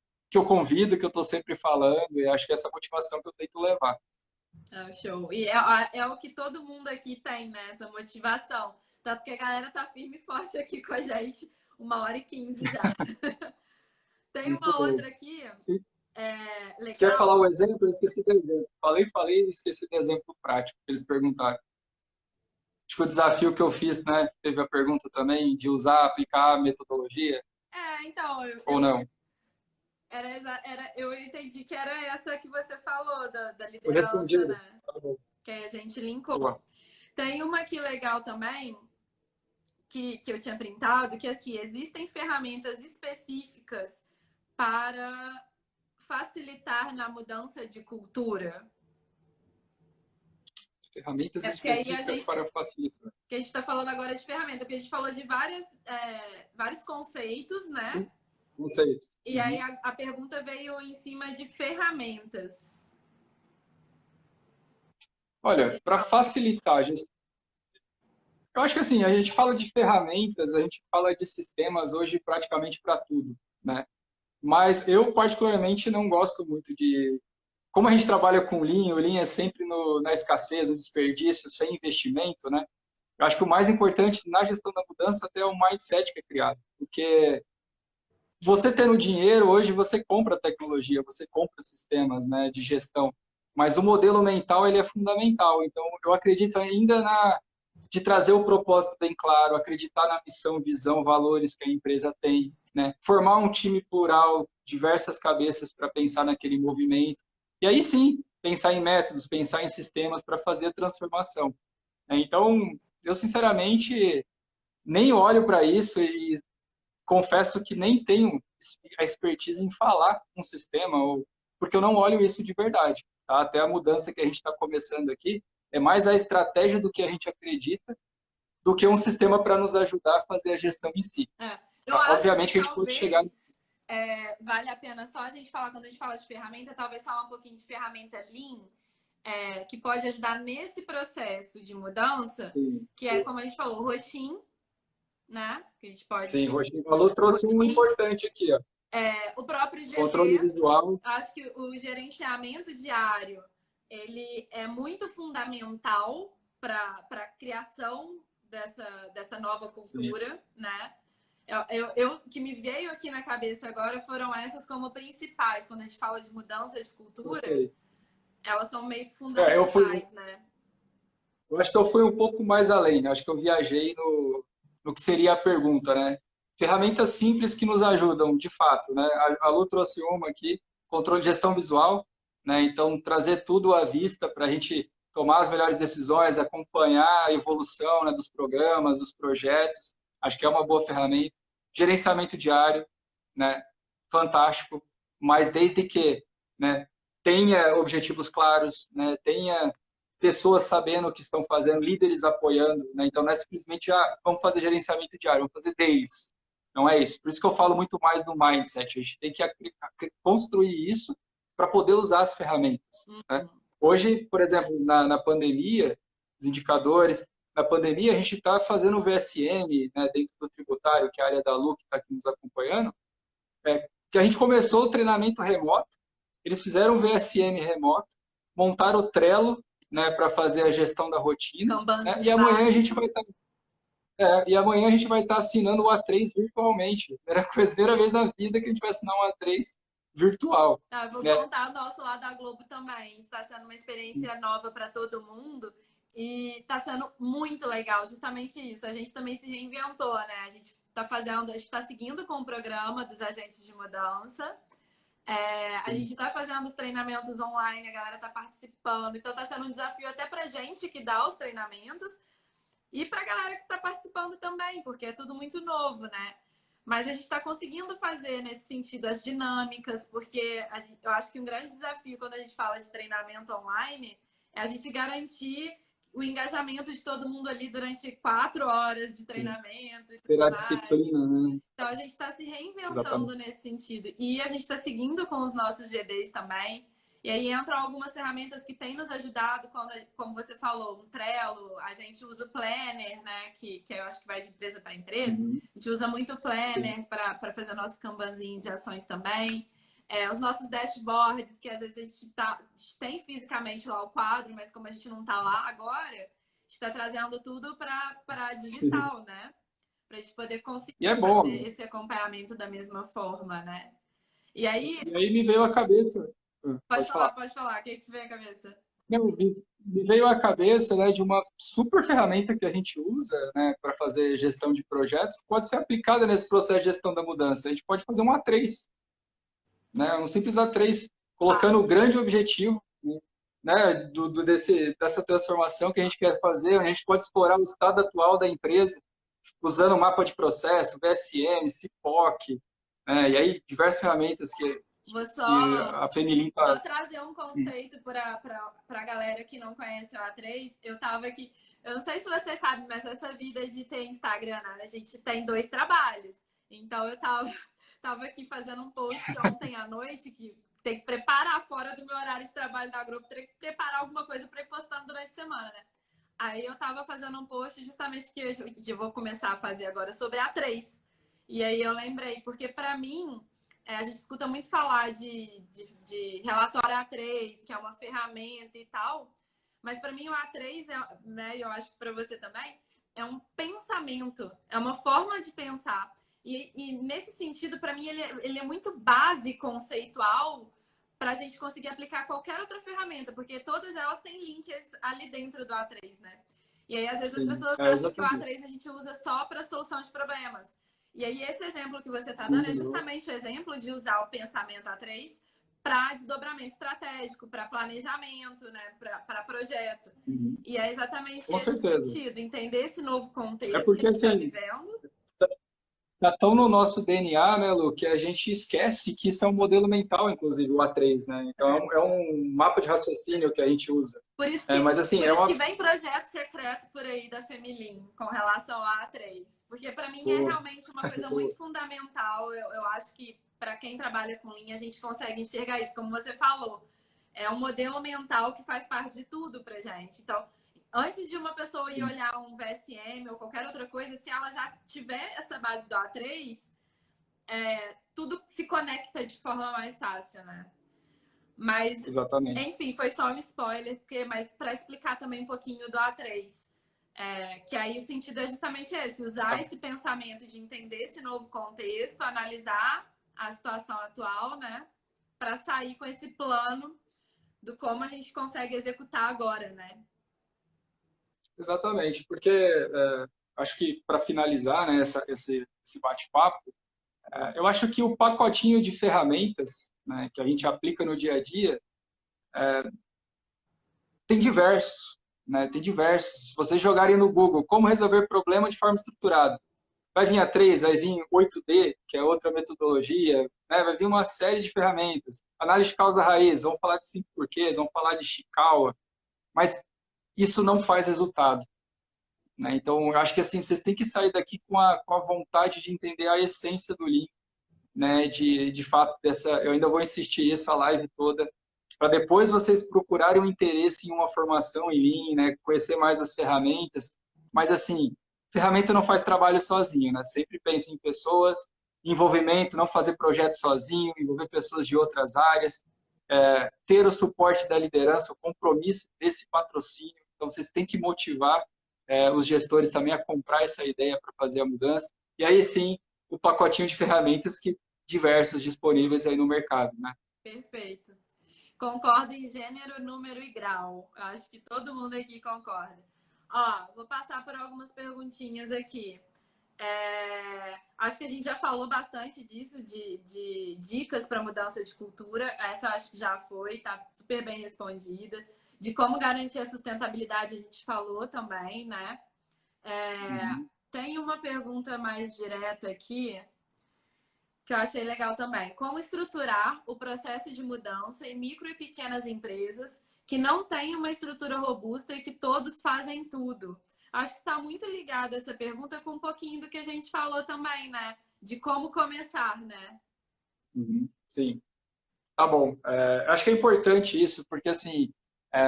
convido, que eu estou sempre falando e acho que é essa motivação que eu tento levar. Show. E é o que todo mundo aqui tem, né? Essa motivação. Tanto que a galera tá firme e forte aqui com a gente. 1h15 já. Tem Muito uma bom. outra aqui, Quer legal. falar o exemplo? Eu esqueci do exemplo. Falei e esqueci do exemplo prático que eles perguntaram. Acho que o desafio que eu fiz, né? Teve a pergunta também de usar, aplicar a metodologia Então, ou não. eu entendi que era essa que você falou, da Eu respondi. liderança, né? Tá bom. Que a gente linkou. Boa. Tem uma aqui legal também, que eu tinha printado, que aqui existem ferramentas específicas para facilitar na mudança de cultura. Ferramentas Porque aí específicas para facilitar. que a gente está falando agora de ferramenta, porque a gente falou de vários conceitos, né? Conceitos. E aí a pergunta veio em cima de ferramentas. Olha, para facilitar a gestão, eu acho que assim, a gente fala de ferramentas, a gente fala de sistemas hoje praticamente para tudo, né? Mas eu particularmente não gosto muito de como a gente trabalha com o Lean é sempre na escassez, no desperdício, sem investimento, né? Eu acho que o mais importante na gestão da mudança até é o mindset que é criado, porque você tendo dinheiro, hoje você compra tecnologia, você compra sistemas, né, de gestão, mas o modelo mental ele é fundamental. Então, eu acredito ainda de trazer o propósito bem claro, acreditar na missão, visão, valores que a empresa tem, né? Formar um time plural, diversas cabeças para pensar naquele movimento. E aí sim, pensar em métodos, pensar em sistemas para fazer a transformação. Então, eu sinceramente nem olho para isso e confesso que nem tenho a expertise em falar um sistema, porque eu não olho isso de verdade. Tá? Até a mudança que a gente está começando aqui é mais a estratégia do que a gente acredita do que um sistema para nos ajudar a fazer a gestão em si. Eu acho Obviamente que que a gente pode chegar... vale a pena só a gente falar, quando a gente fala de ferramenta, talvez falar um pouquinho de ferramenta Lean, que pode ajudar nesse processo de mudança, que é, como a gente falou, roxinho, né? Que a gente pode... Sim, o Roxinho falou, trouxe um importante aqui, ó. O próprio GD, controle visual. Acho que o gerenciamento diário, ele é muito fundamental para a criação dessa nova cultura, sim, né? Que me veio aqui na cabeça agora foram essas como principais. Quando a gente fala de mudança de cultura, elas são meio que fundamentais, né? Eu acho que eu fui um pouco mais além, né? Acho que eu viajei no que seria a pergunta, né? Ferramentas simples que nos ajudam, de fato, né? A Lu trouxe uma aqui, controle de gestão visual, né? Então, trazer tudo à vista para a gente tomar as melhores decisões, acompanhar a evolução, né, dos programas, dos projetos. Acho que é uma boa ferramenta. Gerenciamento diário, né? Fantástico. Mas desde que, né, tenha objetivos claros, né? Tenha pessoas sabendo o que estão fazendo, líderes apoiando, né? Então não é simplesmente vamos fazer gerenciamento diário, vamos fazer dailies. Não é isso. Por isso que eu falo muito mais do mindset. A gente tem que construir isso para poder usar as ferramentas. Né? Hoje, por exemplo, na pandemia, os indicadores, na pandemia a gente está fazendo o VSM, né, dentro do tributário, que é a área da Lu que está aqui nos acompanhando, que a gente começou o treinamento remoto, eles fizeram o VSM remoto, montaram o Trello, né, para fazer a gestão da rotina, né? E amanhã a gente vai estar assinando o A3 virtualmente. Era a primeira vez na vida que a gente vai assinar um A3 virtual. Eu vou contar o nosso lá da Globo também. Está sendo uma experiência nova para todo mundo e está sendo muito legal, justamente isso. A gente também se reinventou, né? A gente está seguindo com o programa dos agentes de mudança. A gente está fazendo os treinamentos online, a galera está participando, então está sendo um desafio até para a gente que dá os treinamentos e para a galera que está participando também, porque é tudo muito novo, né? Mas a gente está conseguindo fazer nesse sentido as dinâmicas, porque eu acho que um grande desafio quando a gente fala de treinamento online é a gente garantir o engajamento de todo mundo ali durante 4 horas de Sim. treinamento e Ter tudo a mais. disciplina, né? Então a gente está se reinventando Exatamente. nesse sentido. E a gente está seguindo com os nossos GDs também. E aí entram algumas ferramentas que têm nos ajudado, quando, como você falou, um Trello, a gente usa o Planner, né? Que eu acho que vai de empresa para empresa. Uhum. A gente usa muito o Sim. Planner para fazer o nosso Kanbanzinho de ações também. Os nossos dashboards, que às vezes a gente tem fisicamente lá o quadro, mas como a gente não está lá agora, a gente está trazendo tudo para Sim. digital, né? Para a gente poder E é conseguir fazer bom. esse acompanhamento da mesma forma, né? E aí, E aí me veio à cabeça. pode Pode falar. falar, pode falar. O que te vem à cabeça? Não, me veio à cabeça, né, de uma super ferramenta que a gente usa, né, para fazer gestão de projetos, que pode ser aplicada nesse processo de gestão da mudança. A gente pode fazer um A3, né, um simples A3, colocando o Fácil. grande objetivo, né, dessa transformação que a gente quer fazer, onde a gente pode explorar o estado atual da empresa, usando o mapa de processo, VSM, CIPOC, né, e aí diversas ferramentas Vou que só, a Fenilin só está. trazer um conceito para a galera que não conhece o A3. Eu tava aqui, eu não sei se você sabe, mas essa vida de ter Instagram, né? A gente tem 2 trabalhos. Então eu tava aqui fazendo um post ontem à noite que tem que preparar fora do meu horário de trabalho da Globo, tem que preparar alguma coisa para ir postando durante a semana, né? Aí eu tava fazendo um post justamente que eu vou começar a fazer agora sobre A3. E aí eu lembrei, porque para mim, a gente escuta muito falar de relatório A3, que é uma ferramenta e tal, mas para mim o A3, né, eu acho que para você também, é um pensamento, é uma forma de pensar. E nesse sentido, para mim, ele é muito base conceitual para a gente conseguir aplicar qualquer outra ferramenta, porque todas elas têm links ali dentro do A3, né? E aí, às vezes, as Sim, pessoas é acham que o exatamente. A3 a gente usa só para solução de problemas. E aí, esse exemplo que você está dando é Sim, justamente o exemplo de usar o pensamento A3 para desdobramento estratégico, para planejamento, né? Para projeto. uhum, E é exatamente com esse certeza. sentido, entender esse novo É contexto que porque, a gente está assim, vivendo. tá tão no nosso DNA, né, Lu, que a gente esquece que isso é um modelo mental, inclusive, o A3, né? Então, é um mapa de raciocínio que a gente usa. Por isso É, que, mas, assim, por é isso que uma... vem projeto secreto por aí da Femilin com relação à A3. Porque para mim é Boa, realmente uma coisa boa. muito fundamental. Eu acho que para quem trabalha com linha, a gente consegue enxergar isso, como você falou. É um modelo mental que faz parte de tudo pra gente. Então, antes de uma pessoa ir Sim, olhar um VSM ou qualquer outra coisa, se ela já tiver essa base do A3, tudo se conecta de forma mais fácil, né? Mas, exatamente. enfim, foi só um spoiler, mas para explicar também um pouquinho do A3. Que aí o sentido é justamente esse, usar esse pensamento de entender esse novo contexto, analisar a situação atual, né? Para sair com esse plano do como a gente consegue executar agora, né? Exatamente, porque acho que, para finalizar, né, esse bate-papo, eu acho que o pacotinho de ferramentas, né, que a gente aplica no dia a dia, tem diversos, né? Tem diversos. Se vocês jogarem no Google como resolver problema de forma estruturada, vai vir a 3, vai vir 8D, que é outra metodologia, né? Vai vir uma série de ferramentas. Análise de causa raiz, vamos falar de 5 porquês, vamos falar de Ishikawa, mas isso não faz resultado. Né? Então, eu acho que assim, vocês têm que sair daqui com a vontade de entender a essência do Lean, né? De fato, eu ainda vou insistir isso a live toda, para depois vocês procurarem um interesse em uma formação em Lean, né? Conhecer mais as ferramentas. Mas, assim, ferramenta não faz trabalho sozinho, né? Sempre pense em pessoas, envolvimento, não fazer projeto sozinho, envolver pessoas de outras áreas, ter o suporte da liderança, o compromisso desse patrocínio. Então, vocês têm que motivar os gestores também a comprar essa ideia para fazer a mudança. E aí sim, o pacotinho de ferramentas que diversos disponíveis aí no mercado, né? Perfeito. Concordo em gênero, número e grau. Acho que todo mundo aqui concorda. Ó, vou passar por algumas perguntinhas aqui. Acho que a gente já falou bastante disso, de dicas para mudança de cultura. Essa acho que já foi, tá super bem respondida. De como garantir a sustentabilidade, a gente falou também, né? Uhum. Tem uma pergunta mais direta aqui. que eu achei legal também. Como estruturar o processo de mudança em micro e pequenas empresas que não têm uma estrutura robusta e que todos fazem tudo. Acho que está muito ligada essa pergunta com um pouquinho do que a gente falou também, né? De como começar, né? Uhum. Sim. Tá bom. Acho que é importante isso, porque assim,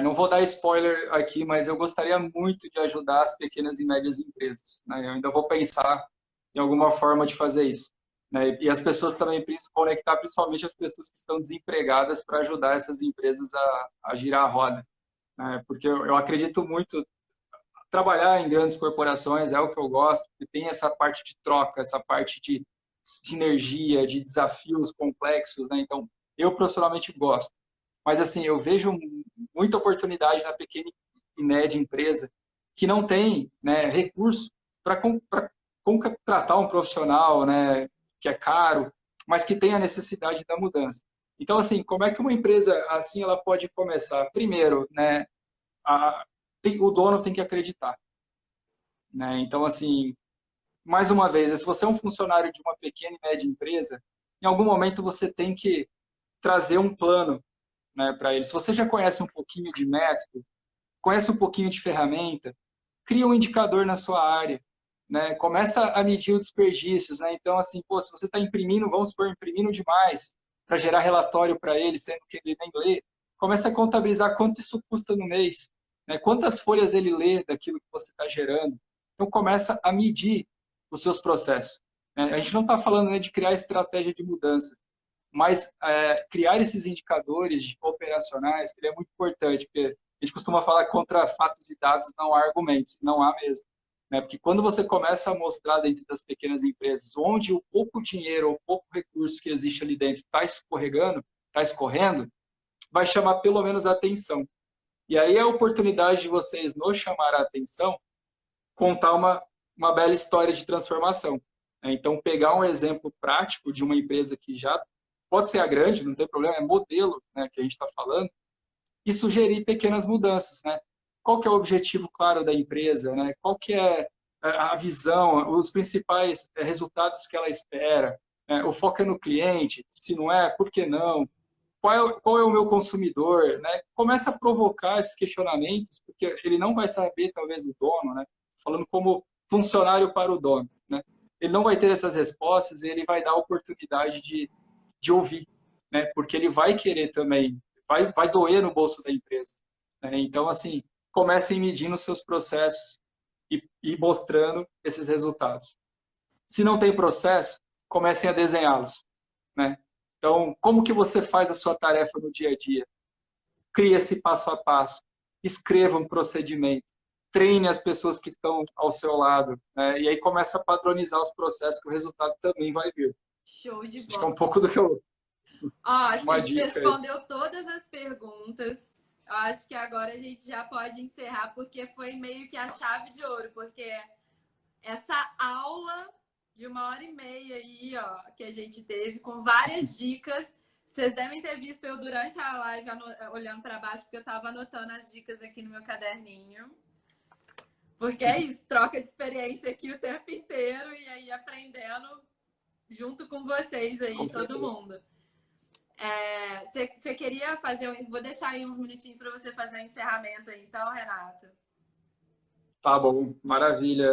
não vou dar spoiler aqui, mas eu gostaria muito de ajudar as pequenas e médias empresas, né? Eu ainda vou pensar em alguma forma de fazer isso, né? E as pessoas também conectar, principalmente as pessoas que estão desempregadas, para ajudar essas empresas a girar a roda, né? Porque eu acredito muito, trabalhar em grandes corporações é o que eu gosto, porque tem essa parte de troca, essa parte de sinergia, de desafios complexos, né? Então, eu profissionalmente gosto. Mas, assim, eu vejo muita oportunidade na pequena e média empresa que não tem, né, recurso para contratar um profissional, né, que é caro, mas que tem a necessidade da mudança. Então, assim, como é que uma empresa assim ela pode começar? Primeiro, né, o dono tem que acreditar, né? Então, assim, mais uma vez, se você é um funcionário de uma pequena e média empresa, em algum momento você tem que trazer um plano, né, para ele. Se você já conhece um pouquinho de método, conhece um pouquinho de ferramenta, cria um indicador na sua área, né? Começa a medir os desperdícios, né? Então, assim, pô, se você está imprimindo, vamos supor, imprimindo demais para gerar relatório para ele, sendo que ele nem lê, começa a contabilizar quanto isso custa no mês, né? Quantas folhas ele lê daquilo que você está gerando. Então, começa a medir os seus processos, né? A gente não está falando, né, de criar estratégia de mudança, mas criar esses indicadores operacionais, ele é muito importante, porque a gente costuma falar que contra fatos e dados não há argumentos, não há mesmo. Né? Porque quando você começa a mostrar dentro das pequenas empresas onde o pouco dinheiro ou pouco recurso que existe ali dentro está escorregando, está escorrendo, vai chamar pelo menos a atenção. E aí é a oportunidade de vocês, no chamar a atenção, contar uma bela história de transformação. Então, pegar um exemplo prático de uma empresa que já pode ser a grande, não tem problema, é modelo, né, que a gente está falando, e sugerir pequenas mudanças, né? Qual que é o objetivo claro da empresa, né? Qual que é a visão, os principais resultados que ela espera, né? O foco é no cliente, se não é, por que não? Qual é o meu consumidor, né? Começa a provocar esses questionamentos, porque ele não vai saber, talvez, o dono, né? Falando como funcionário para o dono, né? Ele não vai ter essas respostas e ele vai dar a oportunidade de ouvir, né? Porque ele vai querer também, vai doer no bolso da empresa, né? Então, assim, comecem medindo os seus processos e mostrando esses resultados. Se não tem processo, comecem a desenhá-los, né? Então, como que você faz a sua tarefa no dia a dia? Crie esse passo a passo, escreva um procedimento, treine as pessoas que estão ao seu lado, né? E aí começa a padronizar os processos que o resultado também vai vir. Show de Acho que é um bola. pouco do que eu... Ó, acho que a Uma gente dica aí. respondeu todas as perguntas. Eu acho que agora a gente já pode encerrar, porque foi meio que a chave de ouro, porque essa aula de 1h30 aí, ó, que a gente teve, com várias dicas. Vocês devem ter visto eu durante a live olhando para baixo, porque eu estava anotando as dicas aqui no meu caderninho. Porque é isso, troca de experiência aqui o tempo inteiro e aí aprendendo junto com vocês aí, Com todo certeza. mundo. Você queria fazer. Vou deixar aí uns minutinhos para você fazer o encerramento aí, então, Renato. Tá bom, maravilha.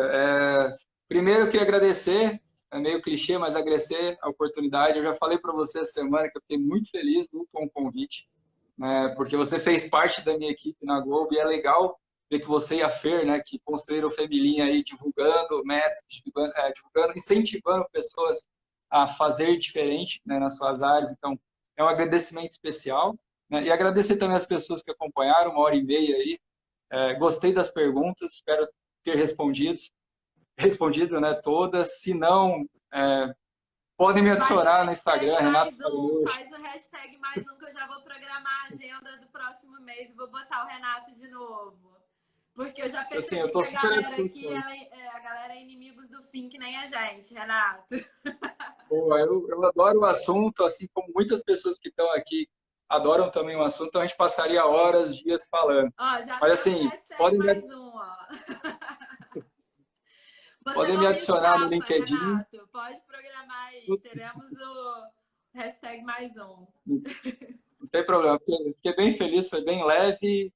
Primeiro, eu queria agradecer, é meio clichê, mas agradecer a oportunidade. Eu já falei para você essa semana que eu fiquei muito feliz com o convite, né, porque você fez parte da minha equipe na Globo e é legal ver que você e a Fer, né, que construíram o Femilinha aí, divulgando métodos, divulgando, incentivando pessoas a fazer diferente, né, nas suas áreas. Então, é um agradecimento especial, né, e agradecer também as pessoas que acompanharam 1h30 aí. Gostei das perguntas, espero ter respondido, né, todas. Se não, podem me Faz o adicionar no hashtag Instagram, Renato mais um, Marinucci. faz o hashtag mais um que eu já vou programar a agenda do próximo mês e vou botar o Renato de novo. Porque eu já Assim, eu percebi estou que a super à galera aqui, disposição. a galera é inimigos do fim, que nem a gente, Renato. Pô, eu adoro o assunto, assim como muitas pessoas que estão aqui adoram também o assunto, então a gente passaria horas, dias falando. Ó, já Mas temos assim, hashtag podem me mais adicionar. um, ó. Você Podem me não me adicionar no escapa, LinkedIn. Renato. Pode programar aí. Teremos o hashtag mais um. Não tem problema. Fiquei bem feliz, foi bem leve.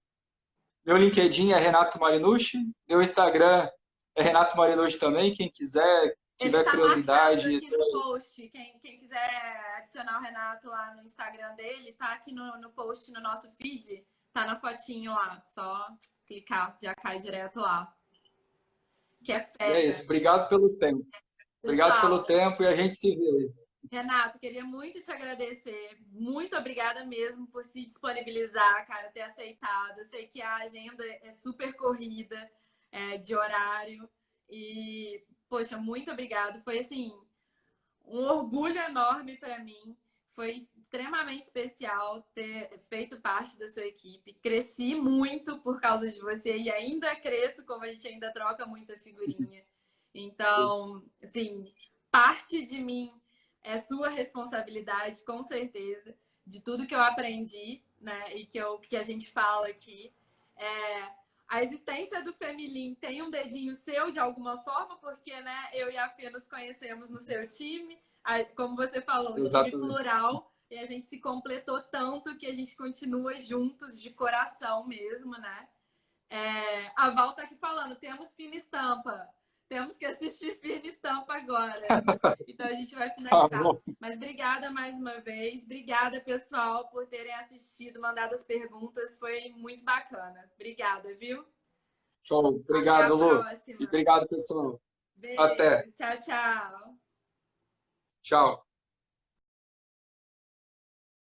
Meu LinkedIn é Renato Marinucci. Meu Instagram é Renato Marinucci também. Quem quiser, Ele tiver tá marcado curiosidade. aqui no post. Quem quiser adicionar o Renato lá no Instagram dele, tá aqui no post no nosso feed. Tá na fotinho lá. Só clicar, já cai direto lá. Que é E é fera. isso. Obrigado pelo tempo. Obrigado pelo Pessoal, tempo e a gente se vê. Renato, queria muito te agradecer. Muito obrigada mesmo por se disponibilizar, cara, ter aceitado. Eu sei que a agenda é super corrida, de horário. E, poxa, muito obrigado. Foi, assim, um orgulho enorme para mim. Foi extremamente especial ter feito parte da sua equipe. Cresci muito por causa de você e ainda cresço, como a gente ainda troca muita figurinha. Sim. Então, assim, parte de mim é sua responsabilidade, com certeza, de tudo que eu aprendi, né? E que a gente fala aqui. A existência do Femilim tem um dedinho seu de alguma forma, porque, né, eu e a Fia nos conhecemos no seu time. Como você falou, um time Exatamente. plural, e a gente se completou tanto que a gente continua juntos de coração mesmo, né? A Val tá aqui falando, temos fina estampa. Temos que assistir Fina Estampa agora. Então a gente vai Tá finalizar. bom. Mas obrigada mais uma vez. Obrigada, pessoal, por terem assistido, mandado as perguntas. Foi muito bacana. Obrigada, viu? Show. Até a Obrigado, Lu. E próxima. obrigado, pessoal. Até. Beijo. Tchau, tchau. Tchau.